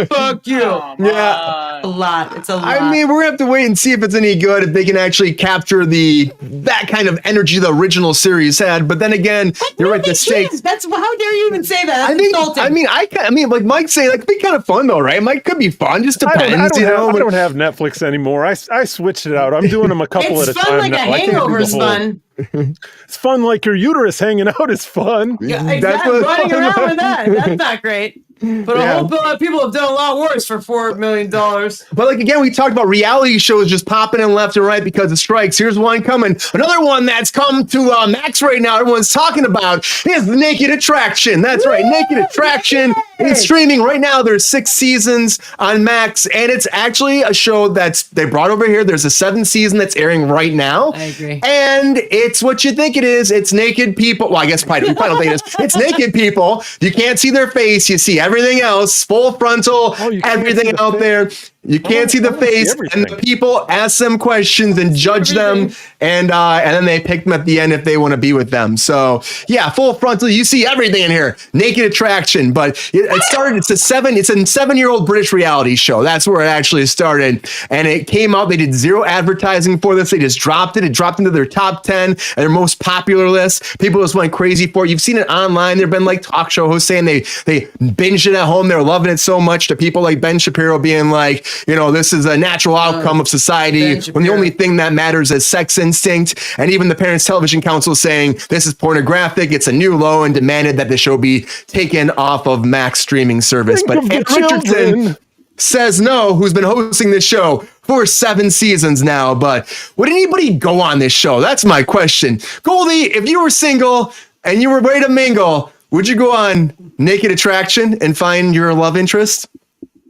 Fuck you. Yeah. A lot. It's a lot. I mean, we're going to have to wait and see if it's any good, if they can actually capture that kind of energy the original series had. But then again, you're right, the stakes. That's how dare you even say that? That's insulting. I mean, like Mike's saying, that could be kind of fun though, right? Mike could be fun. Just depends, I don't have Netflix anymore. I switched it out. I'm doing them a couple at a time. It's fun like now. a hangover is fun. It's fun like your uterus hanging out is fun. Yeah, exactly. Running around with that. That's not great. But a whole lot of people have done a lot worse for $4 million. But like again, we talked about reality shows just popping in left and right because of strikes. Here's one coming. Another one that's come to Max right now. Everyone's talking about is Naked Attraction. That's right, Naked Attraction is streaming right now. There's 6 seasons on Max, and it's actually a show they brought over here. There's a 7th season that's airing right now. I agree. And it's what you think it is. It's naked people. Well, I guess probably don't think it is. It's naked people. You can't see their face. You see everything else, full frontal, everything out there. You can't see the face, and the people ask them questions and judge them, and then they pick them at the end if they want to be with them. So yeah, full frontal. You see everything in here. Naked Attraction, but it started. It's a 7-year-old British reality show. That's where it actually started, and it came out. They did 0 advertising for this. They just dropped it. It dropped into their top 10 and their most popular list. People just went crazy for it. You've seen it online. There've been like talk show hosts saying they binged it at home. They're loving it so much, to people like Ben Shapiro being like, this is a natural outcome of society when the only thing that matters is sex instinct. And even the Parents Television Council saying this is pornographic. It's a new low, and demanded that the show be taken off of Max streaming service. But Ann Richardson says no, who's been hosting this show for 7 seasons now. But would anybody go on this show? That's my question. Goldy, if you were single and you were ready to mingle, would you go on Naked Attraction and find your love interest?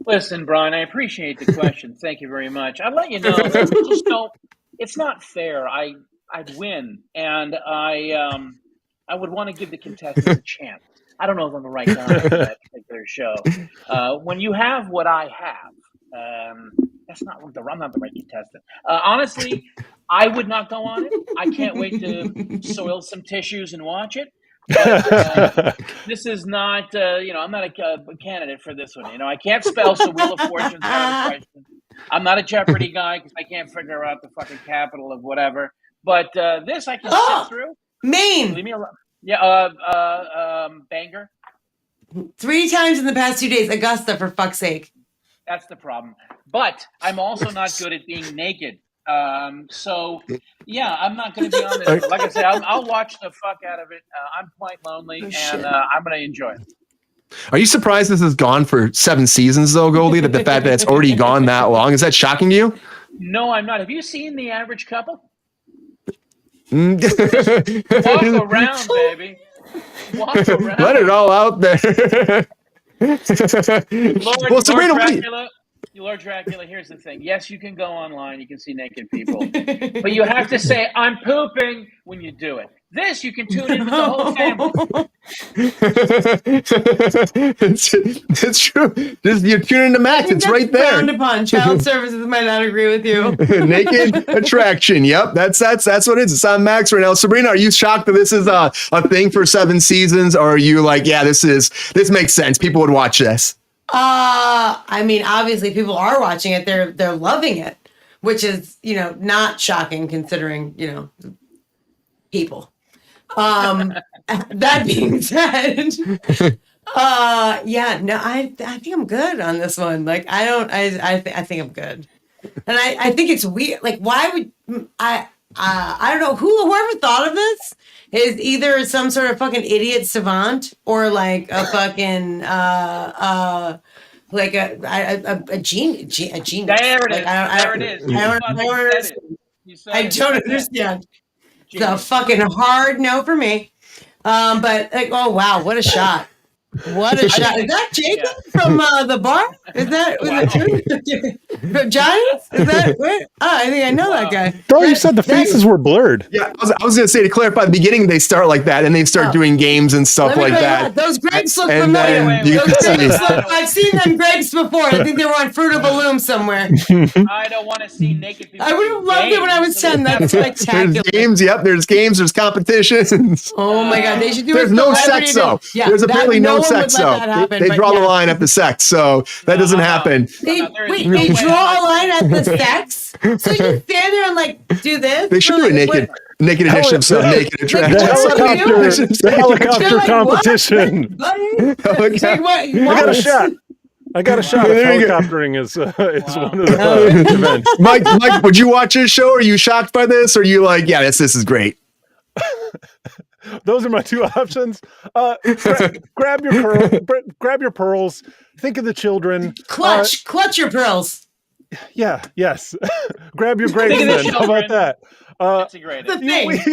Listen, Brian, I appreciate the question. Thank you very much. I'll let you know that we just don't. It's not fair. I'd win, and I would want to give the contestants a chance. I don't know if I'm the right guy for that particular show. When you have what I have, that's not. I'm not the right contestant. Honestly, I would not go on it. I can't wait to soil some tissues and watch it. But, this is not, I'm not a candidate for this one. I can't spell, so Wheel of Fortune's out of question. I'm not a Jeopardy guy because I can't figure out the fucking capital of whatever. But this I can sit through. Maine. Leave me alone. Yeah, Bangor. 3 times in the past 2 days. Augusta, for fuck's sake. That's the problem. But I'm also not good at being naked. So yeah, I'm not going to be on this. Like I said, I'll watch the fuck out of it. I'm quite lonely, and I'm going to enjoy it. Are you surprised this has gone for 7 seasons though, Goldy? That the fact that it's already gone that long, is that shocking to you? No, I'm not. Have you seen The Average Couple? Walk around, baby. Walk around. Let it all out there. Lord Sabrina, Dracula. Lord Dracula, here's the thing. Yes, you can go online. You can see naked people. But you have to say, I'm pooping when you do it. This, you can tune in with the whole family. It's true. You're tuning to Max. It's right there. Frowned upon. Child services might not agree with you. Naked attraction. Yep, that's what it is. It's on Max right now. Sabrina, are you shocked that this is a thing for 7 seasons, or are you like, yeah, this makes sense? People would watch this. I mean, obviously, people are watching it. They're loving it, which is not shocking considering people. That being said, yeah, no, I think I'm good on this one. Like, I think I'm good, and I think it's weird. Like, why would I don't know whoever thought of this is either some sort of fucking idiot savant or like a fucking like a genius. There it is. There it is. I don't understand. It's a fucking hard no for me. But like, oh wow, what a shot! What a shot! Is that Jacob from the bar? Is that from Giants? Is that? Wait, I think I know that guy. Oh, you said the faces were blblurred. Yeah, I was going to say, to clarify, at the beginning they start like that, and they start doing games and stuff like that. Those grapes look And familiar. then you Those can grapes see- look, I've seen them grapes before. I think they were on Fruit of the Loom somewhere. I don't want to see naked people. I would have loved it when I was 10. That's There's spectacular. games. Yep, there's games. There's competitions. Oh my god, they should do There's a no celebrity sex though. day. Yeah, There's apparently no no one would sex let though. that happen, They but draw the yeah. line at the sex, so that doesn't happen. They No, draw a line at the sex. So you stand there and like do this. They should for, do a like, naked edition of some naked attraction. The helicopter You're like, competition. It's like, what? I got a shot. I got a shot. There you go. Helicoptering is one of the events. Mike, would you watch this show? Are you shocked by this? Or are you like, yeah, this is great? Those are my two options. Grab your pearls. Think of the children. Clutch your pearls. Yeah. Yes. Grab your grapes. Think of the Then. How about children. that? That's a great The idea. thing.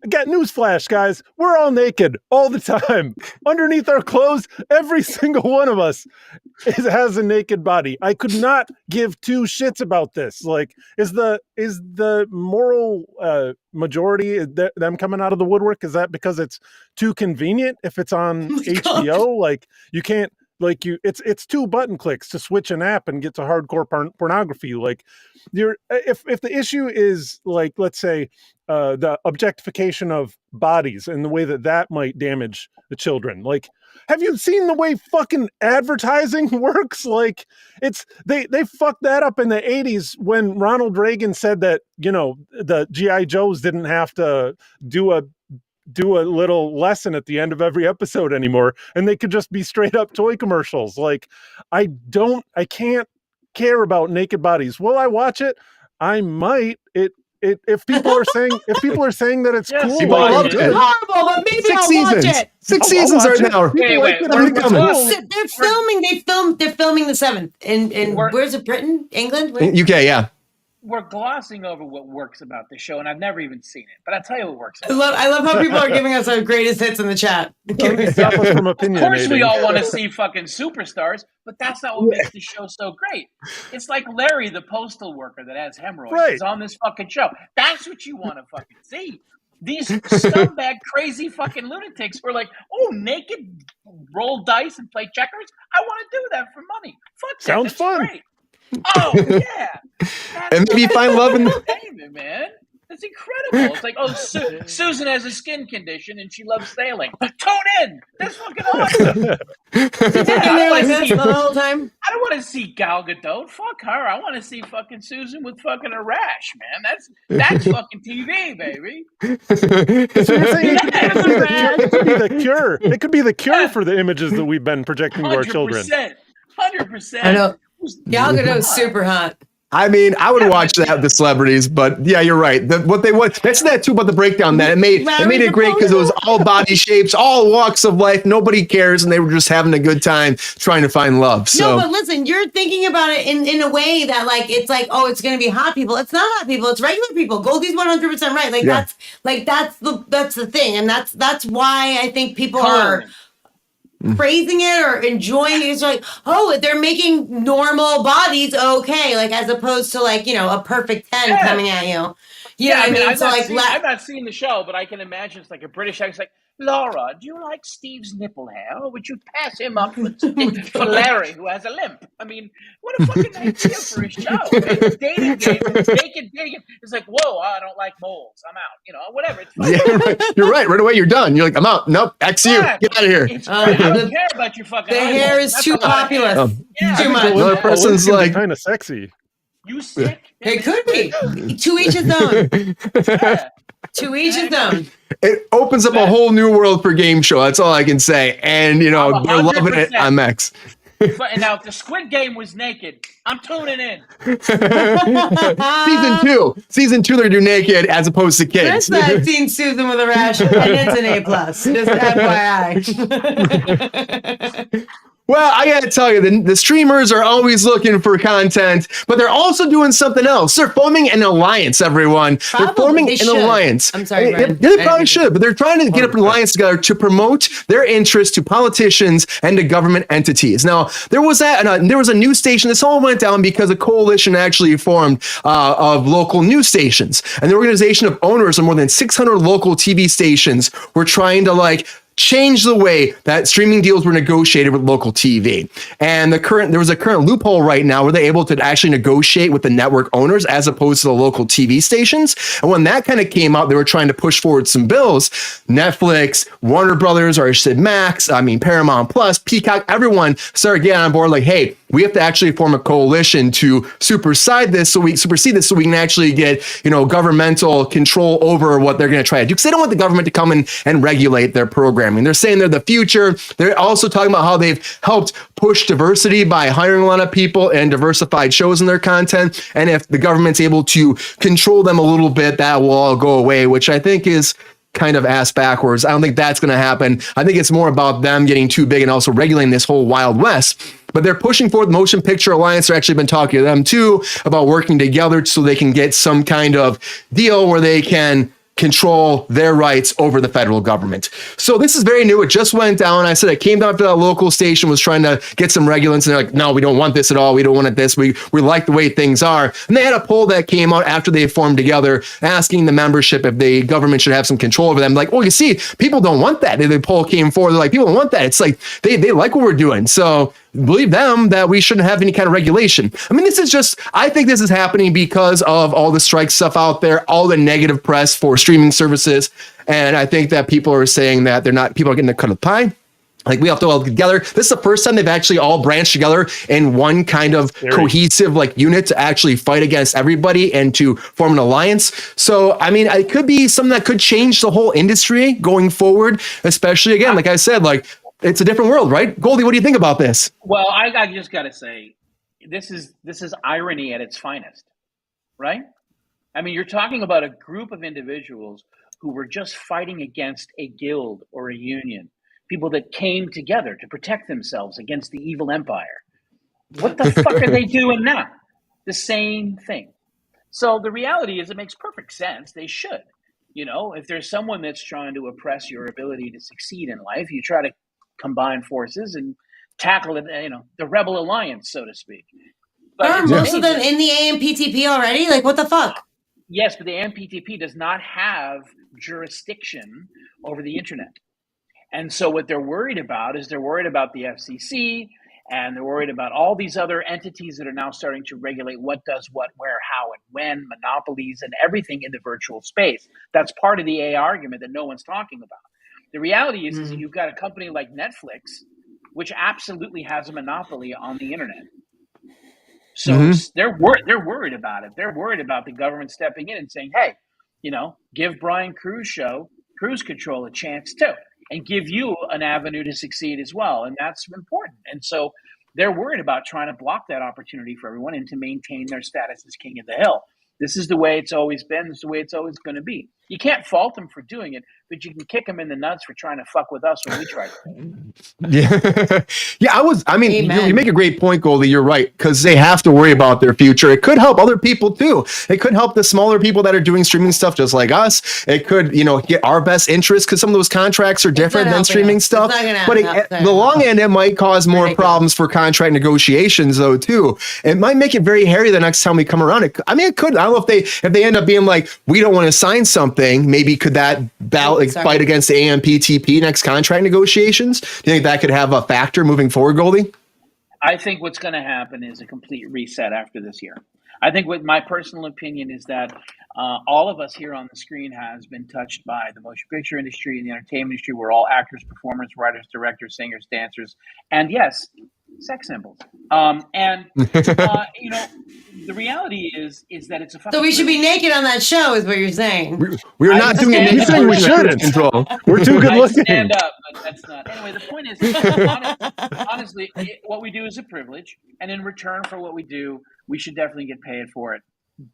Got newsflash, guys. We're all naked all the time. Underneath our clothes, every single one of us has a naked body. I could not give two shits about this. Like, is the moral majority them coming out of the woodwork? Is that because it's too convenient if it's on HBO? Like, you can't. Like it's 2 button clicks to switch an app and get to hardcore pornography. Like, if the issue is like, let's say, the objectification of bodies and the way that might damage the children. Like, have you seen the way fucking advertising works? Like, they fucked that up in the 80s when Ronald Reagan said that the GI Joes didn't have to do a little lesson at the end of every episode anymore, and they could just be straight up toy commercials. Like, I can't care about naked bodies. Will I watch it? I might. If people are saying that it's Yes, cool, people I'll love do it. It's horrible, but maybe 6 I'll seasons. watch it. 6 I'll seasons watch right it. now. People Wait, like we're it. coming. They're filming. They're filming the 7th in We're- where's it? Britain, England. Where? UK, yeah. We're glossing over what works about the show, and I've never even seen it. But I'll tell you what works. I love how people are giving us our greatest hits in the chat. Stop us from Of course, opinionating. we all want to see fucking superstars, but that's not what makes the show so great. It's like Larry, the postal worker that has hemorrhoids, Right. is on this fucking show. That's what you want to fucking see. These scumbag, crazy fucking lunatics who are like, oh, naked, roll dice and play checkers. I want to do that for money. Fuck that. Sounds That's fun. Great. Oh yeah, And maybe you find love in entertainment, man. That's incredible. It's like, oh, Susan has a skin condition and she loves sailing. Tune in. That's fucking awesome. Sitting there like this the whole time. I don't want to see Gal Gadot. Fuck her. I want to see fucking Susan with fucking a rash, man. That's fucking TV, baby. So you're saying it could be the cure. It could be the cure Yeah. for the images that we've been projecting to our children. 100%. I know. Gal Gadot's super hot. I mean, I would watch that with the celebrities, but yeah, you're right. What they want, that's that too about the breakdown that it made it great because it was all body shapes, all walks of life. Nobody cares, and they were just having a good time trying to find love. So no, but listen, you're thinking about it in a way that like it's like, oh, it's gonna be hot people. It's not hot people. It's regular people. Goldie's 100% right. That's the thing, and that's why I think people are praising it or enjoying it. It's like, oh, they're making normal bodies okay, like as opposed to like, a perfect 10 coming at you. Yeah, I mean, I've not seen the show, but I can imagine it's like a British accent. Like, Laura, do you like Steve's nipple hair, or would you pass him up for Larry, who has a limp? I mean, what a fucking idea for a show! It's dating game. It's naked dating. It's like, whoa, I don't like moles. I'm out. Whatever. It's fine. Yeah, you're right. Right away, you're done. You're like, I'm out. Nope, X you. Get out of here. I don't care about your fucking. The hair is too popular. Too much. Another person's like kind of sexy. You sick? It could be. To each his own. Yeah. To each his own. It opens up a whole new world for game show. That's all I can say. And they're loving it on Max. But now, if the Squid Game was naked, I'm tuning in. Season 2, they're do naked as opposed to kids. That's not seen Susan with a rash, and it's an A+. Just FYI. Well, I gotta tell you, the streamers are always looking for content, but they're also doing something else. They're forming an alliance, everyone. They're forming an alliance. I'm sorry, Brian. They probably should, but they're trying to get up an alliance together to promote their interests to politicians and to government entities. Now, there was a news station. This all went down because a coalition actually formed of local news stations. And the organization of owners of more than 600 local TV stations were trying to change the way that streaming deals were negotiated with local TV. And there was a current loophole right now where they're able to actually negotiate with the network owners as opposed to the local TV stations. And when that kind of came out, they were trying to push forward some bills. Netflix, Warner Brothers, or I said Max, Paramount Plus, Peacock, everyone started getting on board like, hey, we have to actually form a coalition to supersede this so we can actually get, governmental control over what they're going to try to do. Because they don't want the government to come in and regulate their programming. They're saying they're the future. They're also talking about how they've helped push diversity by hiring a lot of people and diversified shows in their content. And if the government's able to control them a little bit, that will all go away, which I think is kind of ass backwards. I don't think that's going to happen. I think it's more about them getting too big and also regulating this whole Wild West. But they're pushing forward the Motion Picture Alliance. They've actually been talking to them too about working together so they can get some kind of deal where they can control their rights over the federal government. So this is very new. It just went down. I said it came down after that local station was trying to get some regulants, and they're like, no, we don't want this at all. We don't want it this. We like the way things are. And they had a poll that came out after they formed together asking the membership if the government should have some control over them. Like, well, you see, people don't want that. The poll came forward. They're like, people don't want that. It's like they like what we're doing. So believe them that we shouldn't have any kind of regulation. I mean, I think this is happening because of all the strike stuff out there, all the negative press for streaming services. And I think that people are saying that people are getting a cut of the pie. Like, we have to all get together. This is the first time they've actually all branched together in one kind of cohesive unit to actually fight against everybody and to form an alliance. So, I mean, it could be something that could change the whole industry going forward, especially again, like I said, it's a different world, right? Goldy, what do you think about this? Well, I just got to say, this is irony at its finest, right? I mean, you're talking about a group of individuals who were just fighting against a guild or a union, people that came together to protect themselves against the evil empire. What the fuck are they doing now? The same thing. So the reality is, it makes perfect sense. They should. If there's someone that's trying to oppress your ability to succeed in life, you try to combine forces and tackle it, the rebel alliance, so to speak. But are most of them in the AMPTP already? Like, what the fuck? Yes, but the AMPTP does not have jurisdiction over the internet. And so what they're worried about is the FCC, and they're worried about all these other entities that are now starting to regulate what does what, where, how, and when, monopolies, and everything in the virtual space. That's part of the AI argument that no one's talking about. The reality is that you've got a company like Netflix, which absolutely has a monopoly on the internet. So they're worried about it. They're worried about the government stepping in and saying, hey, give Brian Kruse Control a chance too, and give you an avenue to succeed as well. And that's important. And so they're worried about trying to block that opportunity for everyone and to maintain their status as king of the hill. This is the way it's always been. This is the way it's always going to be. You can't fault them for doing it, but you can kick them in the nuts for trying to fuck with us when we try to. Yeah. Amen. You make a great point, Goldy. You're right, because they have to worry about their future. It could help other people too. It could help the smaller people that are doing streaming stuff just like us. It could, get our best interest, because some of those contracts are different than streaming stuff. But at the long end, it might cause more problems for contract negotiations, though, too. It might make it very hairy the next time we come around. It could. I don't know if they end up being like, we don't want to sign something. Maybe could that fight against the AMPTP next contract negotiations? Do you think that could have a factor moving forward, Goldy? I think what's going to happen is a complete reset after this year. I think what my personal opinion is that all of us here on the screen has been touched by the motion picture industry and the entertainment industry. We're all actors, performers, writers, directors, singers, dancers, and yes, sex symbols. The reality is that it's a fucking. So we should be naked on that show, is what you're saying. We're not doing it. You're saying we shouldn't. Control. We're too good I looking. stand up, but that's not. Anyway, the point is, honestly, what we do is a privilege, and in return for what we do, we should definitely get paid for it.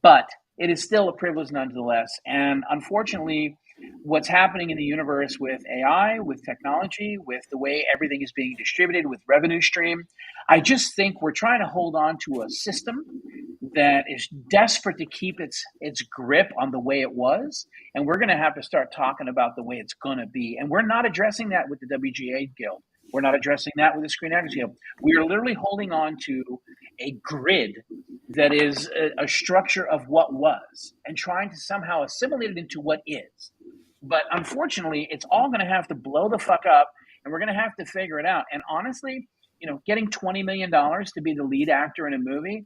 But it is still a privilege nonetheless. And unfortunately, what's happening in the universe with AI, with technology, with the way everything is being distributed, with revenue stream, I just think we're trying to hold on to a system that is desperate to keep its grip on the way it was. And we're going to have to start talking about the way it's going to be. And we're not addressing that with the WGA Guild. We're not addressing that with the Screen Actors Guild. We are literally holding on to a grid that is a structure of what was and trying to somehow assimilate it into what is. But unfortunately, it's all going to have to blow the fuck up, and we're going to have to figure it out. And honestly, getting $20 million to be the lead actor in a movie,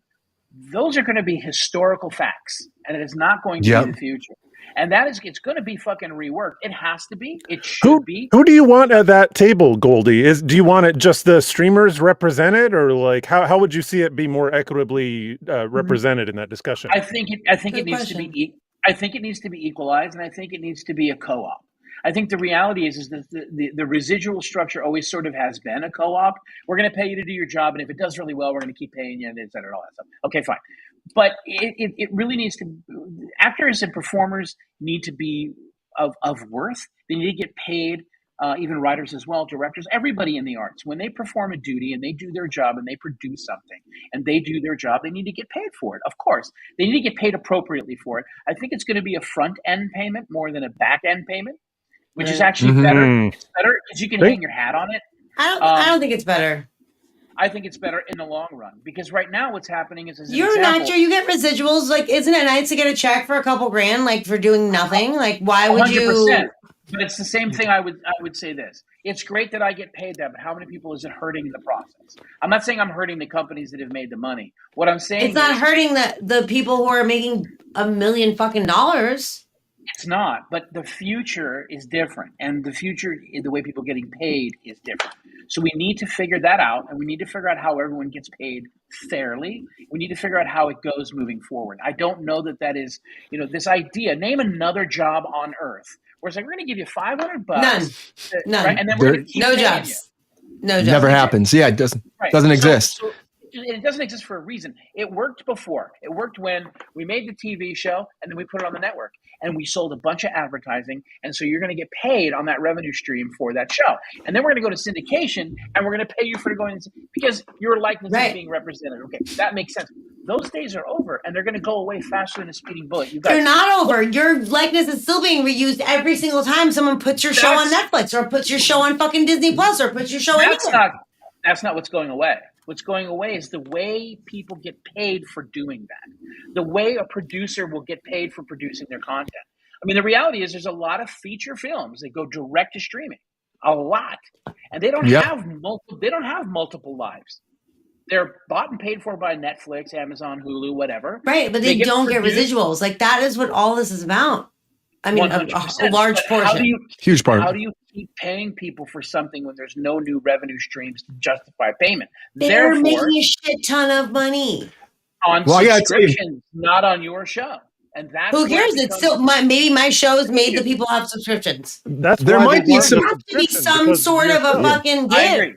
those are going to be historical facts, and it is not going to be the future. And it's going to be fucking reworked. It has to be. It should be. Who do you want at that table, Goldy? Do you want it just the streamers represented, or like how would you see it be more equitably represented in that discussion? I think it needs to be. I think it needs to be equalized, and I think it needs to be a co-op. I think the reality is that the residual structure always sort of has been a co-op. We're going to pay you to do your job, and if it does really well, we're going to keep paying you, and et cetera, all that stuff. Okay, fine. But it really needs to. Actors and performers need to be of worth. They need to get paid. Even writers as well, directors, everybody in the arts, when they perform a duty and they do their job and they produce something and they do their job, they need to get paid for it. Of course, they need to get paid appropriately for it. I think it's going to be a front end payment more than a back end payment, which is actually better. It's better because you can hang your hat on it. I don't think it's better. I think it's better in the long run because right now what's happening is you're not sure you get residuals. Like, isn't it nice to get a check for a couple grand, like for doing nothing? Like, why would 100%. You? But it's the same thing. I would say this. It's great that I get paid that, but how many people is it hurting in the process? I'm not saying I'm hurting the companies that have made the money. What I'm saying it's not hurting the people who are making $1 million fucking dollars. It's not, but the future is different, and the future, the way people are getting paid is different. So we need to figure that out, and we need to figure out how everyone gets paid fairly. We need to figure out how it goes moving forward. I don't know that is, this idea. Name another job on Earth. Where it's like, we're going to give you $500. None. Right? And then we're going to keep no jobs. You. No jobs. Never happens. Yeah, it doesn't exist. So it doesn't exist for a reason. It worked before. It worked when we made the TV show and then we put it on the network and we sold a bunch of advertising. And so you're going to get paid on that revenue stream for that show. And then we're going to go to syndication and we're going to pay you for going because your likeness is being represented. Okay, that makes sense. Those days are over and they're going to go away faster than a speeding bullet. They're not over. Your likeness is still being reused every single time someone puts your show on Netflix or puts your show on fucking Disney Plus or puts your show anywhere. That's not what's going away. What's going away is the way people get paid for doing that. The way a producer will get paid for producing their content. I mean, the reality is there's a lot of feature films that go direct to streaming. A lot. And they don't have multiple lives. They're bought and paid for by Netflix, Amazon, Hulu, whatever. Right, but they don't get residuals. Like, that is what all this is about. I mean, a large portion. Huge part. How do you keep paying people for something when there's no new revenue streams to justify payment? They're making a shit ton of money. On subscriptions, not on your show. And that's who cares? It's still maybe my shows made the people have subscriptions. There might be some sort of a fucking give.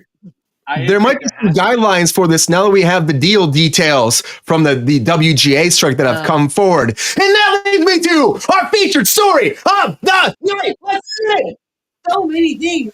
There might be some guidelines for this now that we have the deal details from the WGA strike that have come forward. And that leads me to our featured story of the night. Let's see it. So many things.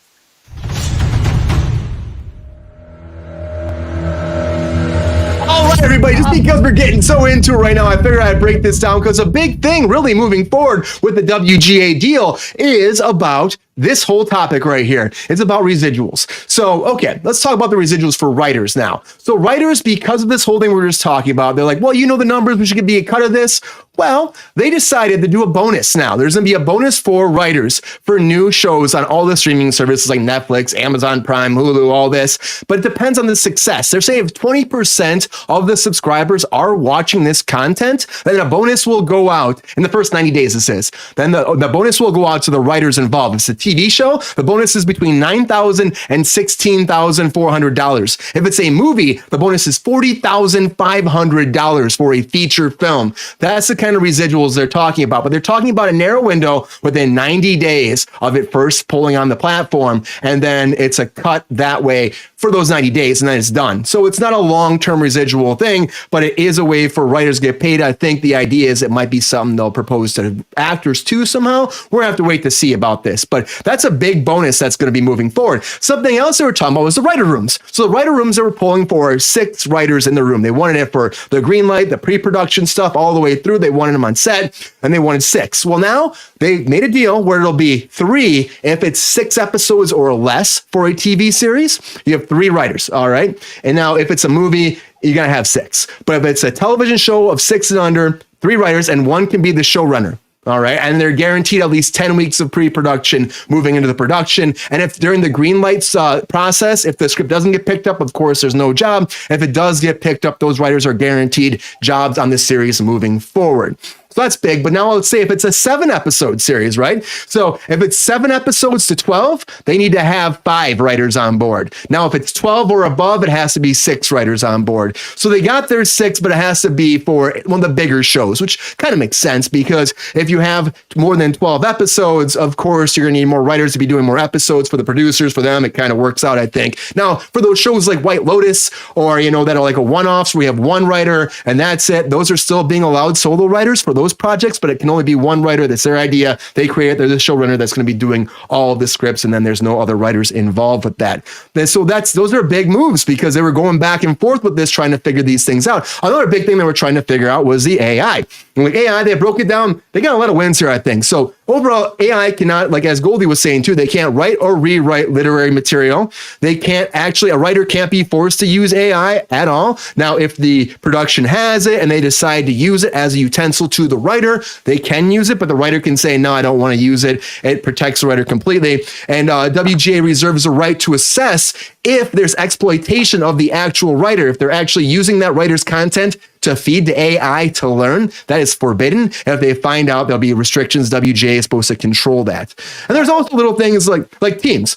All right, everybody, just because we're getting so into it right now, I figured I'd break this down because a big thing really moving forward with the WGA deal is about this whole topic right here. It's about residuals. So, okay, let's talk about the residuals for writers now. So writers, because of this whole thing we're just talking about, they're like, well, you know the numbers, we should be a cut of this. Well, they decided to do a bonus now. There's going to be a bonus for writers for new shows on all the streaming services like Netflix, Amazon Prime, Hulu, all this. But it depends on the success. They're saying if 20% of the subscribers are watching this content, then a bonus will go out in the first 90 days, it says. Then the bonus will go out to the writers involved. It's a TV show. The bonus is between $9,000 and $16,400. If it's a movie, the bonus is $40,500 for a feature film. That's the kind of residuals they're talking about, but they're talking about a narrow window within 90 days of it first pulling on the platform, and then it's a cut that way for those 90 days, and then it's done. So it's not a long-term residual thing, but it is a way for writers to get paid. I think the idea is it might be something they'll propose to actors too somehow. We're gonna have to wait to see about this, but that's a big bonus that's going to be moving forward. Something else they were talking about was the writer rooms. So the writer rooms, they were pulling for 6 writers in the room. They wanted it for the green light, the pre-production stuff all the way through. They wanted them on set, and they wanted 6. Well, now they made a deal where it'll be 3 if it's 6 episodes or less for a TV series. You have 3 writers, all right? And now if it's a movie, you're going to have 6. But if it's a television show of 6 and under, 3 writers, and 1 can be the showrunner. All right. And they're guaranteed at least 10 weeks of pre-production moving into the production. And if during the green lights process, if the script doesn't get picked up, of course, there's no job. If it does get picked up, those writers are guaranteed jobs on this series moving forward. So that's big. But now let's say if it's a 7-episode series, right? So if it's 7 episodes to 12, they need to have 5 writers on board. Now, if it's 12 or above, it has to be 6 writers on board. So they got their 6, but it has to be for one of the bigger shows, which kind of makes sense because if you have more than 12 episodes, of course, you're going to need more writers to be doing more episodes for the producers. For them, it kind of works out, I think. Now, for those shows like White Lotus or, that are like a one-offs, we have 1 writer and that's it. Those are still being allowed solo writers for those projects, but it can only be 1 writer. That's their idea. They create it. They're the showrunner that's going to be doing all of the scripts, and then there's no other writers involved with that. And so those are big moves because they were going back and forth with this, trying to figure these things out. Another big thing they were trying to figure out was the AI. And like AI, they broke it down. They got a lot of wins here, I think. So overall, AI cannot, like as Goldy was saying too, they can't write or rewrite literary material. They can't actually, a writer can't be forced to use AI at all. Now, if the production has it and they decide to use it as a utensil to the writer, they can use it, but the writer can say, no, I don't want to use it. It protects the writer completely. And WGA reserves the right to assess if there's exploitation of the actual writer, if they're actually using that writer's content to feed the AI to learn. That is forbidden. And if they find out, there'll be restrictions. WGA is supposed to control that. And there's also little things like teams.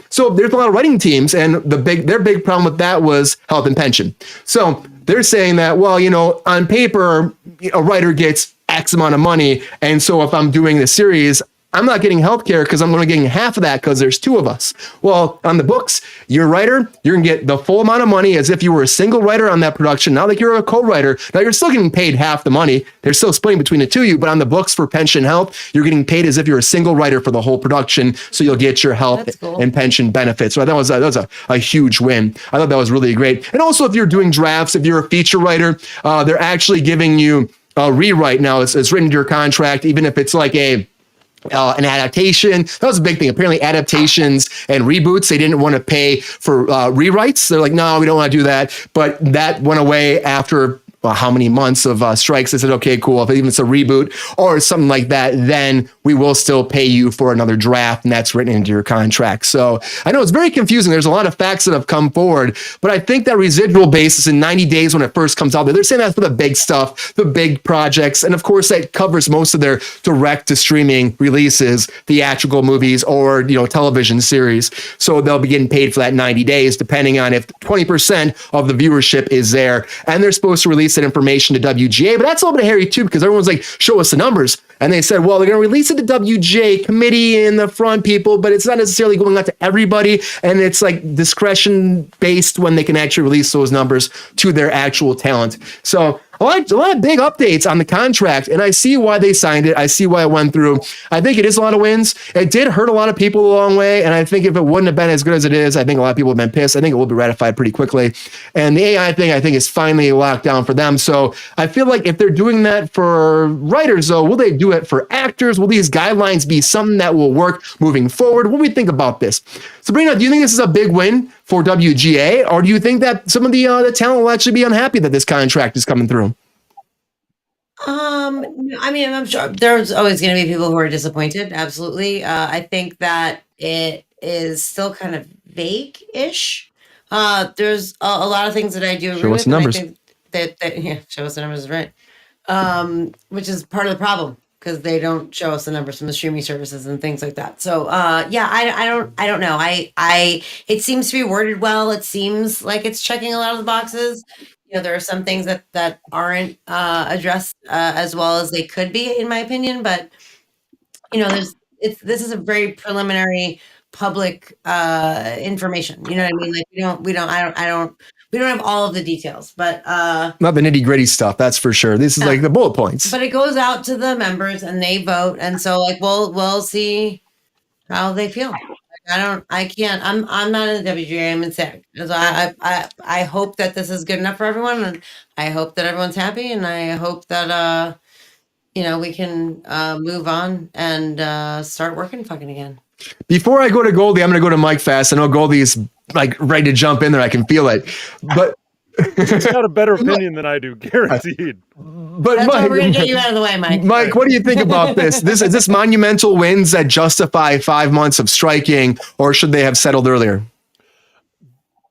So there's a lot of writing teams, and their big problem with that was health and pension. So they're saying that, well, on paper, a writer gets X amount of money. And so if I'm doing the series, I'm not getting healthcare because I'm only getting half of that because there's 2 of us. Well, on the books, you're a writer, you're going to get the full amount of money as if you were a single writer on that production. Now that you're a co-writer, now you're still getting paid half the money. They're still splitting between the 2 of you, but on the books for pension health, you're getting paid as if you're a single writer for the whole production. So you'll get your health and pension benefits. So that was a huge win. I thought that was really great. And also if you're doing drafts, if you're a feature writer, they're actually giving you a rewrite now. It's written into your contract, even if it's like an adaptation. That was a big thing. Apparently adaptations and reboots, they didn't want to pay for rewrites. They're like, no, we don't want to do that. But that went away after how many months of strikes. They said, okay, cool. If even it's a reboot or something like that, then we will still pay you for another draft, and that's written into your contract. So I know it's very confusing. There's a lot of facts that have come forward, but I think that residual basis in 90 days when it first comes out, they're saying that's for the big stuff, the big projects. And of course that covers most of their direct to streaming releases, theatrical movies or, television series. So they'll be getting paid for that 90 days, depending on if 20% of the viewership is there. And they're supposed to release release that information to WGA, but that's a little bit hairy too, because everyone's like, show us the numbers. And they said, well, they're going to release it to WGA committee in the front people, but it's not necessarily going out to everybody. And it's like discretion based when they can actually release those numbers to their actual talent. So a lot of big updates on the contract, and I see why they signed it. I see why it went through. I think it is a lot of wins. It did hurt a lot of people a long way, and I think if it wouldn't have been as good as it is, I think a lot of people have been pissed. I think it will be ratified pretty quickly. And the AI thing, I think, is finally locked down for them. So I feel like if they're doing that for writers, though, will they do it for actors? Will these guidelines be something that will work moving forward? What do we think about this? Sabrina, do you think this is a big win for WGA, or do you think that some of the talent will actually be unhappy that this contract is coming through? I mean, I'm sure there's always going to be people who are disappointed. Absolutely. I think that it is still kind of vague-ish. There's a lot of things that I do agree Show us with. the numbers. And I think that yeah, show us the numbers is right. Which is part of the problem, because they don't show us the numbers from the streaming services and things like that. So yeah, I don't know. It seems to be worded well. It seems like it's checking a lot of the boxes. You know, there are some things that aren't addressed as well as they could be, in my opinion. But you know, this is a very preliminary public information. You know what I mean? Like we don't have all of the details, but Not the nitty gritty stuff, that's for sure. This is like the bullet points. but it goes out to the members and they vote, and so like we'll see how they feel. I can't. I'm not in the WGA. I'm in SAG. So I hope that this is good enough for everyone, and I hope that everyone's happy, and I hope that you know, we can move on and start working fucking again. Before I go to Goldy, I'm going to go to Mike fast. I know Goldy is like ready to jump in there. I can feel it, but He's got a better opinion than I do, guaranteed. But That's why Mike, we're gonna get you out of the way, Mike. Mike, what do you think about this? Is this monumental wins that justify 5 months of striking, or should they have settled earlier?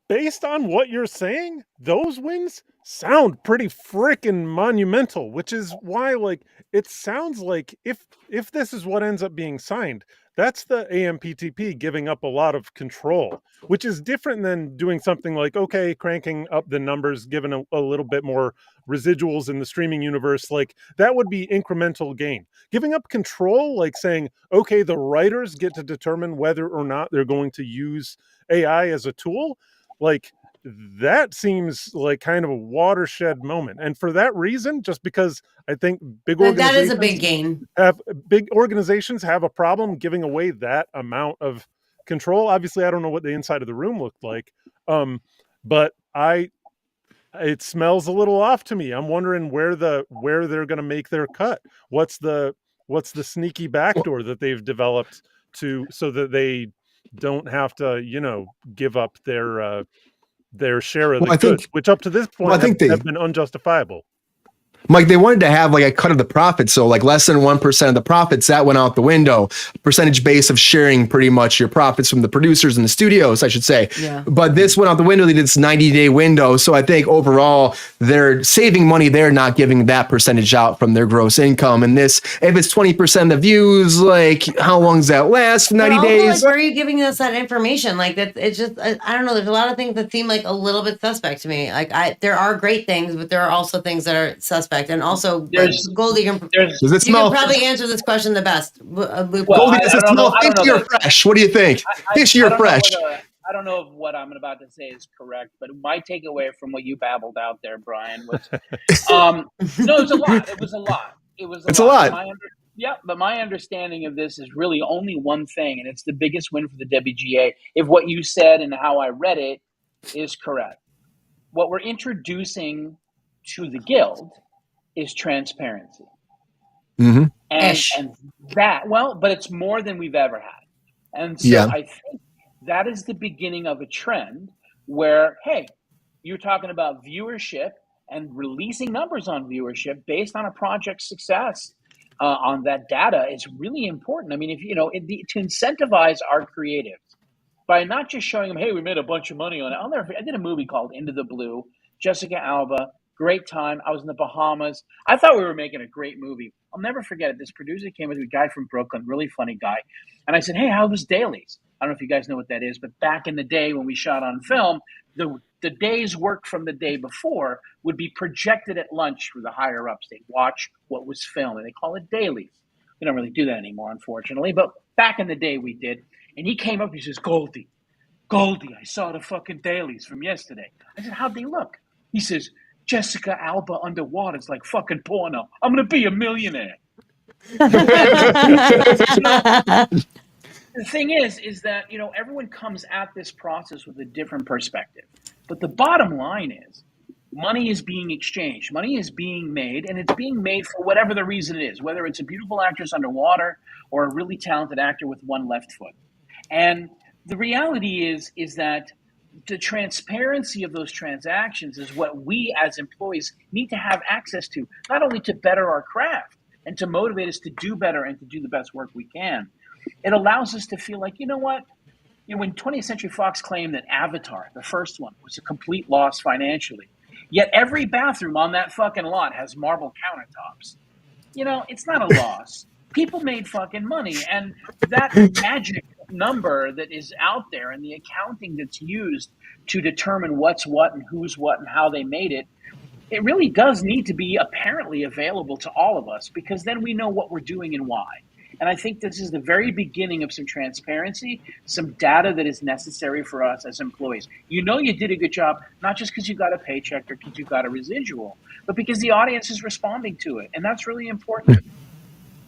Based on what you're saying, those wins sound pretty freaking monumental, which is why, like, it sounds like if this is what ends up being signed, that's the AMPTP giving up a lot of control, which is different than doing something like, okay, cranking up the numbers, giving a little bit more residuals in the streaming universe. Like, that would be incremental gain. Giving up control, like saying, okay, the writers get to determine whether or not they're going to use AI as a tool. Like, that seems like kind of a watershed moment. And for that reason, just because I think that is a big gain. Big organizations have a problem giving away that amount of control. Obviously, I don't know what the inside of the room looked like, but it smells a little off to me. I'm wondering where they're going to make their cut. What's the sneaky backdoor that they've developed so that they don't have to, give up their share of the goods, which up to this point have been unjustifiable. Mike, they wanted to have like a cut of the profits. So like less than 1% of the profits, that went out the window. Percentage base of sharing pretty much your profits from the producers and the studios, I should say. Yeah. But this went out the window. They did this 90-day window. So I think overall they're saving money. They're not giving that percentage out from their gross income. And this, if it's 20% of the views, like how long does that last? 90 days? Like, where are you giving us that information? Like that, it's just, I don't know. There's a lot of things that seem like a little bit suspect to me. Like there are great things, but there are also things that are suspect. And also, Goldy, you can probably answer this question the best. Goldy, does it smell fishy or fresh? What do you think? Fishy or fresh? I don't know if what I'm about to say is correct, but my takeaway from what you babbled out there, Brian, was no, it was a lot. It was a lot. It's a lot. But my understanding of this is really only one thing, and it's the biggest win for the WGA. If what you said and how I read it is correct, what we're introducing to the guild is transparency. Mm-hmm. And that, but it's more than we've ever had. And so I think that is the beginning of a trend where, hey, you're talking about viewership and releasing numbers on viewership based on a project's success on that data is really important. I mean, if to incentivize our creatives by not just showing them, hey, we made a bunch of money on it. I did a movie called Into the Blue, Jessica Alba. Great time. I was in the Bahamas. I thought we were making a great movie. I'll never forget it. This producer came with a guy from Brooklyn, really funny guy. And I said, hey, how was dailies? I don't know if you guys know what that is, but back in the day when we shot on film, the day's work from the day before would be projected at lunch for the higher ups. They'd watch what was filmed, and they call it dailies. We don't really do that anymore, unfortunately, but back in the day we did. And he came up, he says, Goldy, I saw the fucking dailies from yesterday. I said, how'd they look? He says, Jessica Alba underwater is like fucking porno. I'm going to be a millionaire. The thing is that, everyone comes at this process with a different perspective. But the bottom line is money is being exchanged. Money is being made, and it's being made for whatever the reason it is, whether it's a beautiful actress underwater or a really talented actor with one left foot. And the reality is that the transparency of those transactions is what we as employees need to have access to, not only to better our craft and to motivate us to do better and to do the best work we can. It allows us to feel like, you know what? When 20th Century Fox claimed that Avatar, the first one, was a complete loss financially, yet every bathroom on that fucking lot has marble countertops. It's not a loss. People made fucking money, and that magic number that is out there and the accounting that's used to determine what's what and who's what and how they made it, it really does need to be apparently available to all of us, because then we know what we're doing and why. And I think this is the very beginning of some transparency, some data that is necessary for us as employees. You did a good job, not just because you got a paycheck or because you got a residual, but because the audience is responding to it. And that's really important.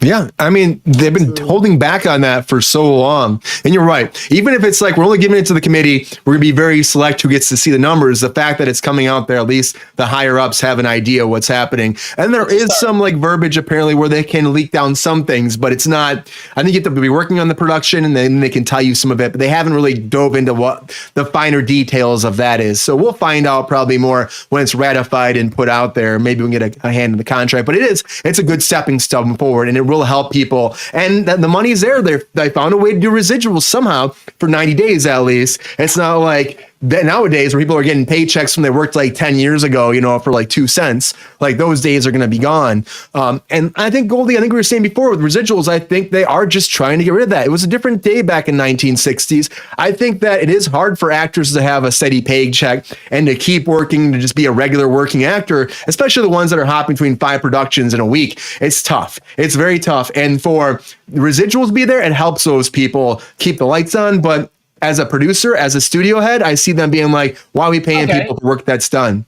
Yeah, I mean, they've been holding back on that for so long. And you're right. Even if it's like we're only giving it to the committee, we're going to be very select who gets to see the numbers. The fact that it's coming out there, at least the higher ups have an idea what's happening. And there is some like verbiage apparently where they can leak down some things, but it's not. I think you have to be working on the production and then they can tell you some of it, but they haven't really dove into what the finer details of that is. So we'll find out probably more when it's ratified and put out there. Maybe we can get a hand in the contract, but it's a good stepping stone forward, and it will help people. And the money's there. They found a way to do residuals somehow for 90 days at least. It's not like nowadays where people are getting paychecks when they worked like 10 years ago, for like 2 cents. Like those days are going to be gone. And I think Goldy, I think we were saying before with residuals, I think they are just trying to get rid of that. It was a different day back in 1960s. I think that it is hard for actors to have a steady paycheck and to keep working, to just be a regular working actor, especially the ones that are hopping between 5 productions in a week. It's tough. It's very tough. And for residuals to be there, it helps those people keep the lights on. But as a producer, as a studio head, I see them being like, why are we paying people for work that's done?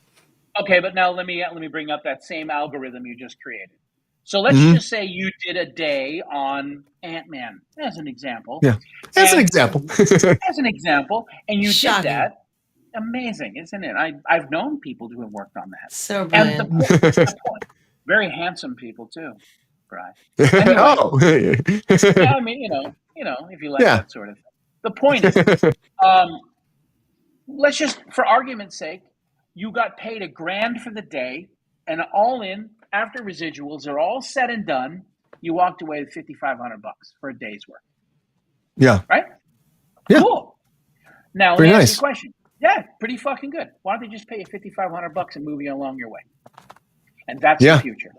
Okay, but now let me bring up that same algorithm you just created. So let's just say you did a day on Ant-Man, as an example. Yeah, as an example. And you did that. Amazing, isn't it? I've known people who have worked on that. So brilliant. And the point, very handsome people too, Brian. Anyway, yeah, I mean, if you like that sort of thing. The point is, let's just, for argument's sake, you got paid $1,000 for the day, and all in, after residuals are all said and done, you walked away with $5,500 for a day's work. Yeah. Right? Yeah. Cool. Now, let me ask you a question. Yeah, pretty fucking good. Why don't they just pay you $5,500 and move you along your way? And that's the future.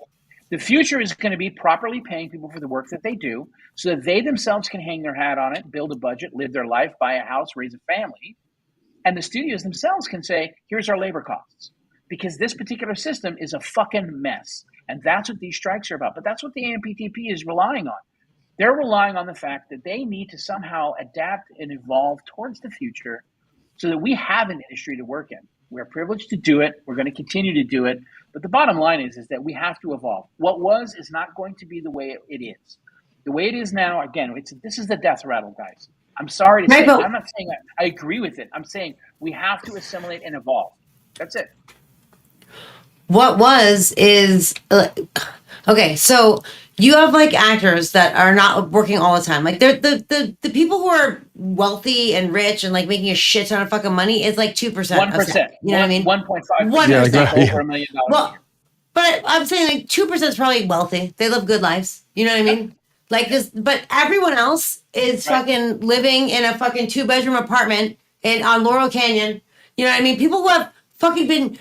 The future is going to be properly paying people for the work that they do so that they themselves can hang their hat on it, build a budget, live their life, buy a house, raise a family. And the studios themselves can say, here's our labor costs. Because this particular system is a fucking mess. And that's what these strikes are about. But that's what the AMPTP is relying on. They're relying on the fact that they need to somehow adapt and evolve towards the future so that we have an industry to work in. We're privileged to do it. We're going to continue to do it. But the bottom line is that we have to evolve. What was is not going to be the way it is. The way it is now, again, this is the death rattle, guys. I'm sorry to say, I'm not saying I agree with it. I'm saying we have to assimilate and evolve. That's it. What was is okay. So you have like actors that are not working all the time. Like they're the people who are wealthy and rich and like making a shit ton of fucking money is like 2%. 1%. You know what I mean? 1.5%. Over $1 million. Well, but I'm saying like 2% is probably wealthy. They live good lives. You know what I mean? Like this, but everyone else is fucking living in a fucking 2-bedroom apartment on Laurel Canyon. You know what I mean? People who have fucking been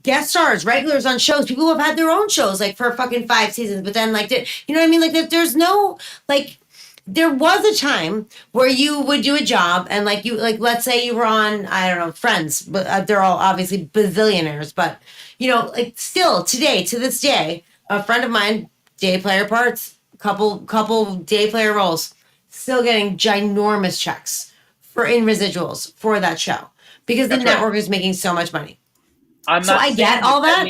guest stars, regulars on shows, people who have had their own shows like for fucking 5 seasons, but then like, you know what I mean? Like there's no, like, there was a time where you would do a job and like let's say you were on, I don't know, Friends, but they're all obviously bazillionaires, but you know, like still today, to this day, a friend of mine, day player parts, couple day player roles, still getting ginormous checks in residuals for that show because the network is making so much money. I get all that.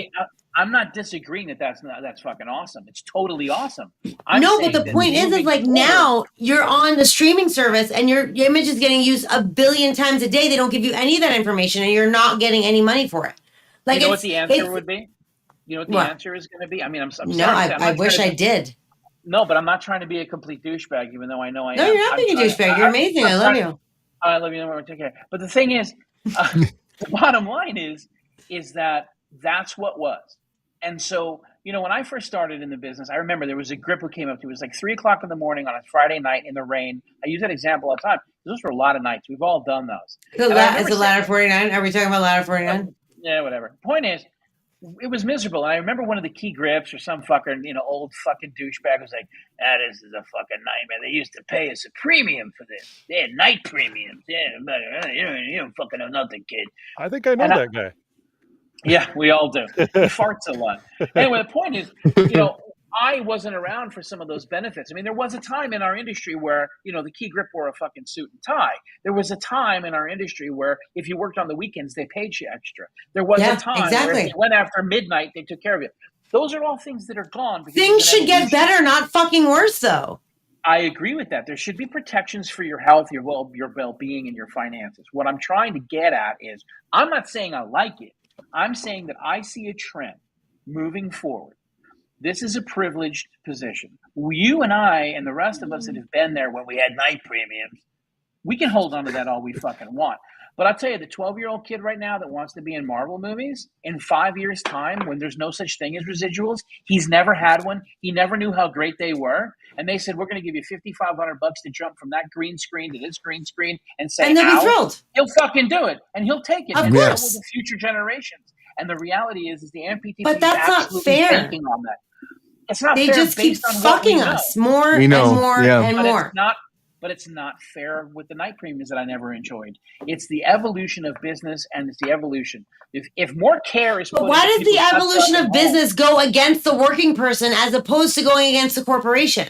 I'm not disagreeing that's fucking awesome. It's totally awesome. But the point is like now you're on the streaming service and your image is getting used 1 billion times a day. They don't give you any of that information and you're not getting any money for it. Like, you know what the answer would be? You know what the answer is going to be? I mean, I'm sorry. I wish I did. No, but I'm not trying to be a complete douchebag, even though I know I am. No, you're not being a douchebag. You're amazing. I love you. I love you. Take care. But the thing is, the bottom line is that's what was. And so, you know, when I first started in the business, I remember there was a grip who came up to me. It was like 3:00 in the morning on a Friday night in the rain. I use that example all the time. Those were a lot of nights. We've all done those. Is it Ladder 49? Are we talking about Ladder 49? Yeah, whatever. Point is, it was miserable. And I remember one of the key grips or some fucker, you know, old fucking douchebag was like, this is a fucking nightmare. They used to pay us a premium for this. They had night premiums. Yeah, but you don't fucking know nothing, kid. I think I know that guy. Yeah, we all do. He farts a lot. Anyway, the point is, you know, I wasn't around for some of those benefits. I mean, there was a time in our industry where, you know, the key grip wore a fucking suit and tie. There was a time in our industry where if you worked on the weekends, they paid you extra. There was a time where if you went after midnight, they took care of you. Those are all things that are gone. Things should get better, not fucking worse, though. I agree with that. There should be protections for your health, your well-being, and your finances. What I'm trying to get at is, I'm not saying I like it. I'm saying that I see a trend moving forward. This is a privileged position. You and I and the rest of us that have been there when we had night premiums, we can hold on to that all we fucking want. But I'll tell you, the 12-year-old kid right now that wants to be in Marvel movies, in 5 years' time, when there's no such thing as residuals, he's never had one. He never knew how great they were. And they said, we're going to give you $5,500 to jump from that green screen to this green screen and say, and they'll be thrilled. He'll fucking do it. And he'll take it. Of and course. So will the future generations. And the reality is the MPTC but that's is not fair. banking on that. It's not they fair. They just keep fucking us more and more and more. But it's not fair with the night premiums that I never enjoyed. It's the evolution of business, and it's the evolution. If more care is put but why does the evolution of business go against the working person as opposed to going against the corporation?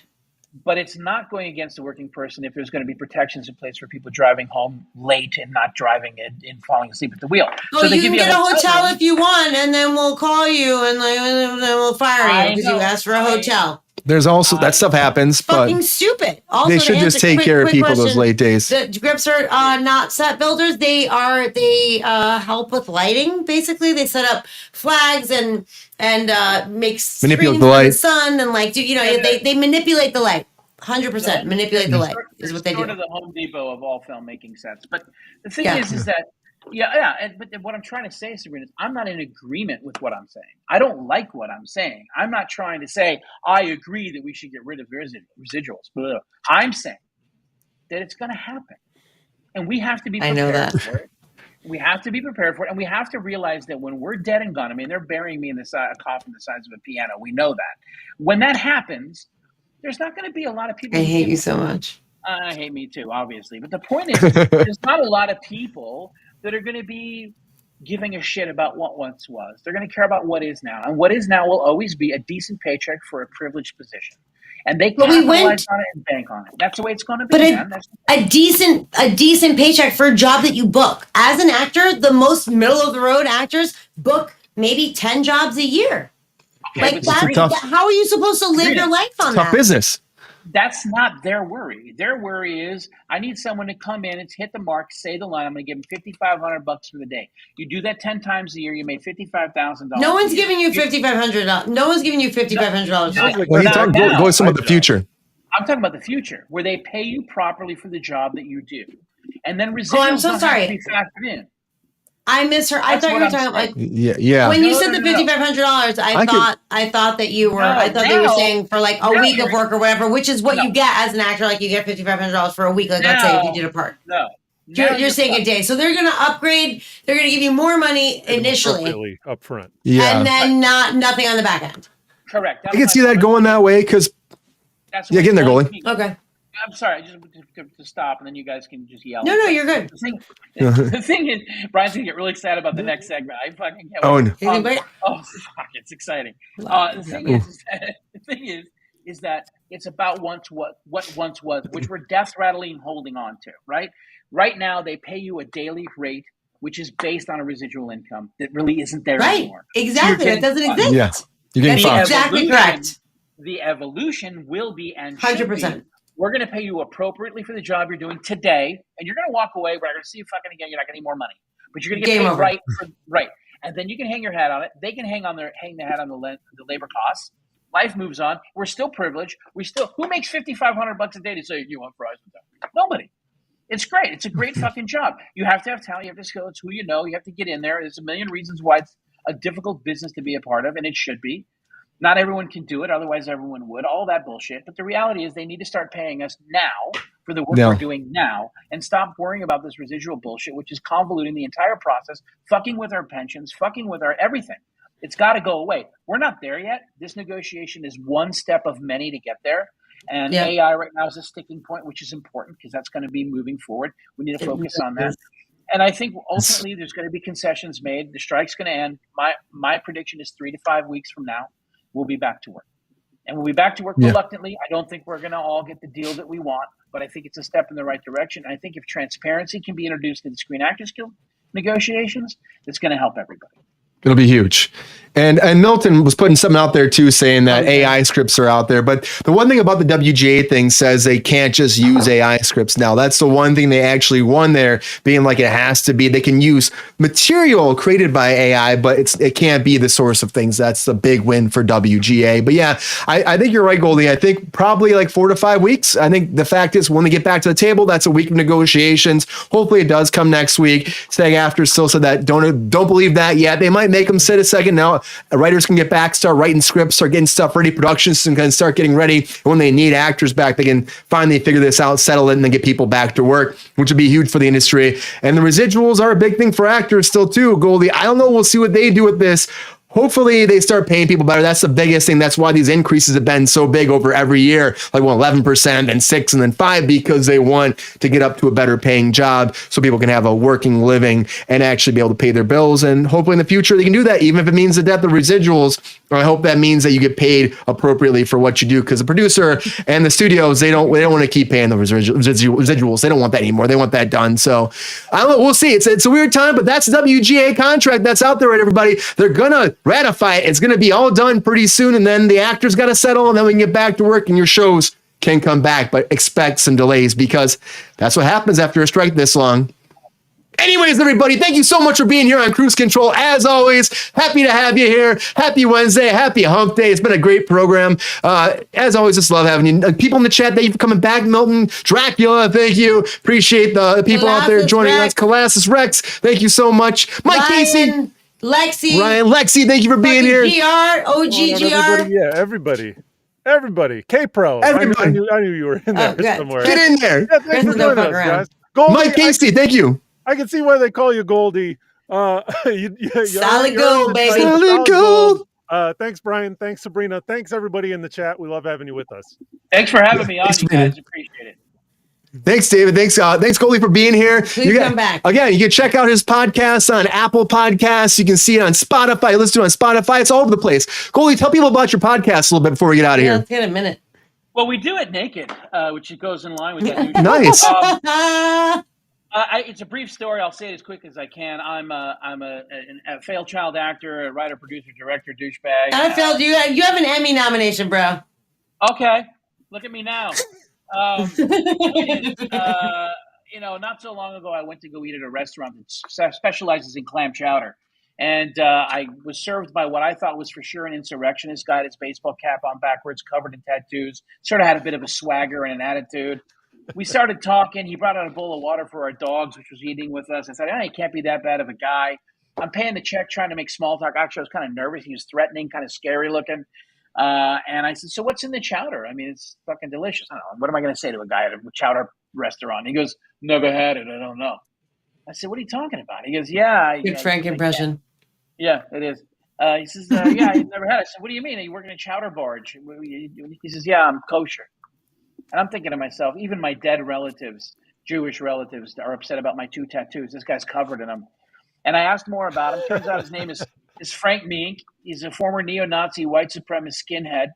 But it's not going against the working person if there's going to be protections in place for people driving home late and not driving and falling asleep at the wheel. So you can get a hotel if you want, and then we'll call you and then we'll fire you because you asked for a hotel. There's also that stuff happens, but fucking stupid. Also, they should just take care of people those late days. The grips are not set builders. They help with lighting. Basically, they set up flags and manipulate the light, sun, and they manipulate the light. 100% manipulate the light is what they do. Sort of the Home Depot of all filmmaking sets. But the thing is that. But what I'm trying to say, Sabrina, is I'm not in agreement with what I'm saying. I don't like what I'm saying. I'm not trying to say I agree that we should get rid of residuals. I'm saying that it's going to happen, and we have to be prepared for it. We have to be prepared for it, and we have to realize that when we're dead and gone, I mean, they're burying me in a coffin the size of a piano. We know that. When that happens, there's not going to be a lot of people. I hate you so much. I hate me too, obviously. But the point is, there's not a lot of people that are going to be giving a shit about what once was. They're going to care about what is now. And what is now will always be a decent paycheck for a privileged position. And they capitalize on it and bank on it. That's the way it's going to be. But a decent paycheck for a job that you book. As an actor, the most middle-of-the-road actors book maybe 10 jobs a year. Okay, how are you supposed to live your life on that? Tough business. That's not their worry. Their worry is, I need someone to come in and hit the mark, say the line. I'm going to give them $5,500 for the day. You do that 10 times a year, you made $55,000. No one's giving you $5,500. No one's giving you $5,500. Well, you're talking going some of the future. I'm talking about the future, where they pay you properly for the job that you do, and then residuals I'm so sorry. have to be factored in. I miss her. I thought you were talking like yeah. When you said the $5,500, I thought that you were. I thought they were saying for like a week of work or whatever, which is what you get as an actor. Like you get $5,500 for a week. Like let's say if you did a part. No. You're saying a day. So they're going to upgrade. They're going to give you more money initially, up front. Yeah, and then nothing on the back end. Correct. I can see that going that way because. That's getting there, Goldy. Okay. I'm sorry, just to stop, and then you guys can just yell. No, you're good. The thing is, Brian's gonna get really excited about the next segment. I fucking can't wait. Oh, Fuck, it's exciting. The thing is that it's about what once was, which we're death rattling holding on to. Right now, they pay you a daily rate, which is based on a residual income that really isn't there anymore. Exactly, it doesn't exist. Yeah, you're getting That's exactly correct. The evolution will be and 100%. We're going to pay you appropriately for the job you're doing today, and you're going to walk away. We're not going to see you fucking again. You're not going to need more money, but you're going to get paid right. And then you can hang your hat on it. They can hang their hat on the labor costs. Life moves on. We're still privileged. Who makes $5,500 a day to say you want fries with that? Nobody. It's great. It's a great fucking job. You have to have talent. You have to skill. It's who you know. You have to get in there. There's a million reasons why it's a difficult business to be a part of, and it should be. Not everyone can do it, otherwise everyone would. All that bullshit. But the reality is they need to start paying us now for the work we're doing now and stop worrying about this residual bullshit, which is convoluting the entire process, fucking with our pensions, fucking with our everything. It's got to go away. We're not there yet. This negotiation is one step of many to get there. And AI right now is a sticking point, which is important because that's going to be moving forward. We need to focus on that. And I think ultimately there's going to be concessions made. The strike's going to end. My prediction is 3 to 5 weeks from now. We'll be back to work. And we'll be back to work reluctantly. I don't think we're going to all get the deal that we want, but I think it's a step in the right direction. And I think if transparency can be introduced to the Screen Actors Guild negotiations, it's going to help everybody. It'll be huge. And Milton was putting something out there too, saying that AI scripts are out there. But the one thing about the WGA thing says they can't just use AI scripts now. That's the one thing they actually won there, being like it has to be. They can use material created by AI, but it can't be the source of things. That's the big win for WGA. But yeah, I think you're right, Goldy. I think probably like 4 to 5 weeks. I think the fact is when they get back to the table, that's a week of negotiations. Hopefully it does come next week. SAG-AFTRA still said that don't believe that yet. They might make them sit a second now. Writers can get back, start writing scripts, start getting stuff ready. Productions can start getting ready. And when they need actors back, they can finally figure this out, settle it, and then get people back to work, which would be huge for the industry. And the residuals are a big thing for actors still too, Goldy. I don't know. We'll see what they do with this. Hopefully they start paying people better. That's the biggest thing. That's why these increases have been so big over every year, like 11% and 6 and then 5, because they want to get up to a better paying job so people can have a working living and actually be able to pay their bills. And hopefully in the future they can do that, even if it means the death of residuals. I hope that means that you get paid appropriately for what you do, because the producer and the studios, they don't want to keep paying the residuals. They don't want that anymore. They want that done. So I don't know. We'll see. It's a weird time, but that's the WGA contract that's out there, right, everybody? They're gonna ratify it. It's going to be all done pretty soon, and then the actors got to settle, and then we can get back to work and your shows can come back, but expect some delays because that's what happens after a strike this long. Anyways, everybody, thank you so much for being here on Kruse Control. As always, happy to have you here. Happy Wednesday. Happy Hump Day. It's been a great program. As always, just love having you. People in the chat, thank you for coming back. Milton, Dracula, thank you. Appreciate the people out there joining us. Colossus Rex, thank you so much. Mike Casey. Lexi, thank you for being here. Everybody. K-Pro. I knew you were in there somewhere. Get in there. Yeah, thanks for joining us, guys. Goldy, Mike Casey, thank you. I can see why they call you Goldy. Solid gold, baby. Solid gold. Thanks, Brian. Thanks, Sabrina. Thanks, everybody in the chat. We love having you with us. Thanks for having me on, you guys. Appreciate it. Thanks, David. Thanks, Goldy, for being here. Please come back. Again, you can check out his podcast on Apple Podcasts. You can see it on Spotify. Listen to it on Spotify. It's all over the place. Goldy, tell people about your podcast a little bit before we get out of here. Let's get a minute. Well, we do it naked, which goes in line with that. Nice. It's a brief story. I'll say it as quick as I can. I'm a failed child actor, a writer, producer, director, douchebag. You have an Emmy nomination, bro. Okay, look at me now. Not so long ago, I went to go eat at a restaurant that specializes in clam chowder. And I was served by what I thought was for sure an insurrectionist guy, his baseball cap on backwards, covered in tattoos, sort of had a bit of a swagger and an attitude. We started talking. He brought out a bowl of water for our dogs, which was eating with us. I said, he can't be that bad of a guy. I'm paying the check, trying to make small talk. Actually, I was kind of nervous. He was threatening, kind of scary looking. And I said, so what's in the chowder? I mean, it's fucking delicious. I don't know. What am I going to say to a guy at a chowder restaurant? He goes, never had it. I don't know. I said, what are you talking about? He goes, yeah. Good Frank impression. Yeah, it is. He says, yeah, I've never had it. I said, what do you mean? Are you working a chowder barge? He says, yeah, I'm kosher. And I'm thinking to myself, even my dead relatives, Jewish relatives, are upset about my 2 tattoos. This guy's covered in them. And I asked more about him. Turns out his name is Frank Mink. He's a former neo-Nazi white supremacist skinhead.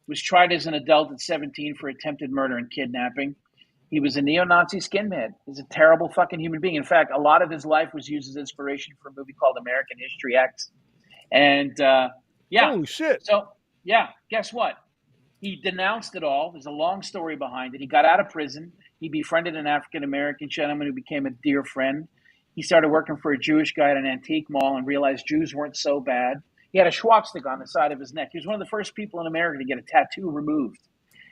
Was tried as an adult at 17 for attempted murder and kidnapping. He was a neo-Nazi skinhead. He's a terrible fucking human being. In fact, a lot of his life was used as inspiration for a movie called American History X. And yeah. Holy shit. So, yeah, guess what? He denounced it all. There's a long story behind it. He got out of prison. He befriended an African-American gentleman who became a dear friend. He started working for a Jewish guy at an antique mall and realized Jews weren't so bad. He had a swastika on the side of his neck. He was one of the first people in America to get a tattoo removed.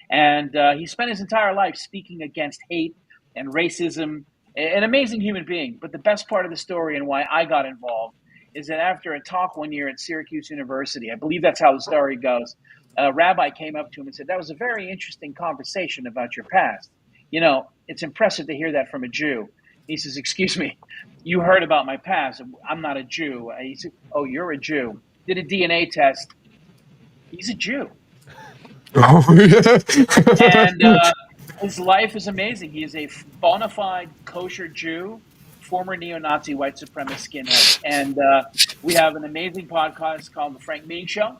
And he spent his entire life speaking against hate and racism. An amazing human being. But the best part of the story and why I got involved is that after a talk one year at Syracuse University, I believe that's how the story goes, a rabbi came up to him and said, "That was a very interesting conversation about your past. You know, it's impressive to hear that from a Jew." He says, "Excuse me, you heard about my past. I'm not a Jew." He said, "Oh, you're a Jew." Did a DNA test. He's a Jew. Oh, yeah. And his life is amazing. He is a bona fide kosher Jew, former neo-Nazi white supremacist skinhead. And we have an amazing podcast called The Frank Meeting Show.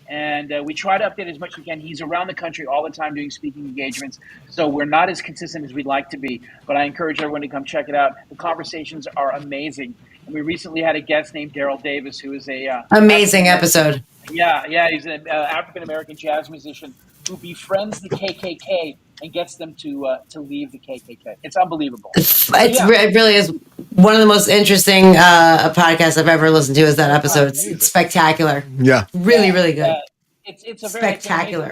And we try to update as much as we can. He's around the country all the time doing speaking engagements. So we're not as consistent as we'd like to be. But I encourage everyone to come check it out. The conversations are amazing. And we recently had a guest named Daryl Davis, who is a... amazing episode. Yeah, he's an African-American jazz musician who befriends the KKK and gets them to leave the KKK. It's unbelievable. It really is one of the most interesting podcasts I've ever listened to. Is that episode? It's spectacular. Yeah, really good. It's a spectacular.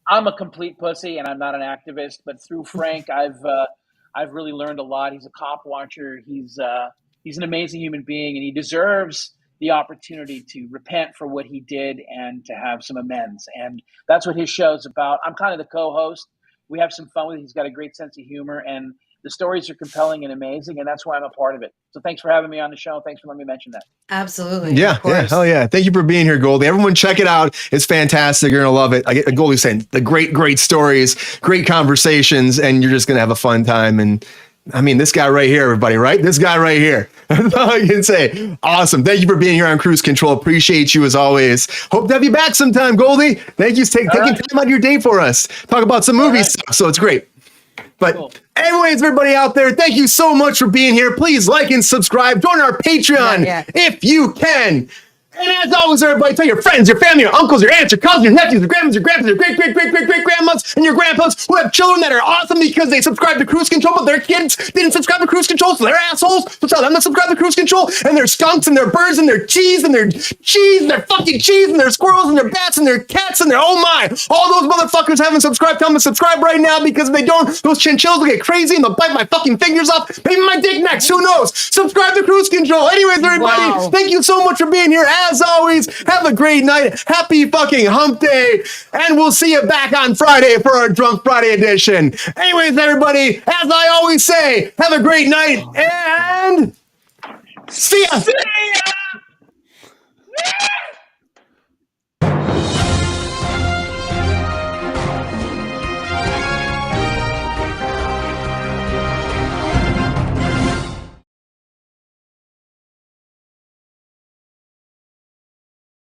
I'm a complete pussy, and I'm not an activist. But through Frank, I've really learned a lot. He's a cop watcher. He's an amazing human being, and he deserves the opportunity to repent for what he did and to have some amends. And that's what his show's about. I'm kind of the co-host. We have some fun with it. He's got a great sense of humor, and the stories are compelling and amazing, and that's why I'm a part of it. So thanks for having me on the show. Thanks for letting me mention that. Absolutely. Yeah, hell yeah. Thank you for being here, Goldy. Everyone check it out. It's fantastic. You're going to love it. I get Goldy saying the great stories, great conversations, and you're just going to have a fun time. And I mean, this guy right here, everybody, right? This guy right here. That's all I can say. Awesome. Thank you for being here on Kruse Control. Appreciate you as always. Hope to have you back sometime, Goldy. Thank you for taking time out of your day for us. Talk about some movie stuff. So it's great. But anyways, everybody out there, thank you so much for being here. Please like and subscribe. Join our Patreon if you can. And as always, everybody, tell your friends, your family, your uncles, your aunts, your cousins, your nephews, your grandmas, your grandpas, your great-great-great-great-great-grandmas, and your grandpas who have children that are awesome because they subscribe to Kruse Control, but their kids didn't subscribe to Kruse Control, so they're assholes. So tell them to subscribe to Kruse Control, and their skunks, and their birds, and their cheese, and their fucking cheese, and their squirrels, and their bats, and their cats, and their oh my. All those motherfuckers haven't subscribed. Tell them to subscribe right now, because if they don't, those chinchillas will get crazy, and they'll bite my fucking fingers off. Maybe my dick next. Who knows? Subscribe to Kruse Control. Anyways, everybody, thank you so much for being here. As always, have a great night. Happy fucking hump day. And we'll see you back on Friday for our Drunk Friday edition. Anyways, everybody, as I always say, have a great night and see ya.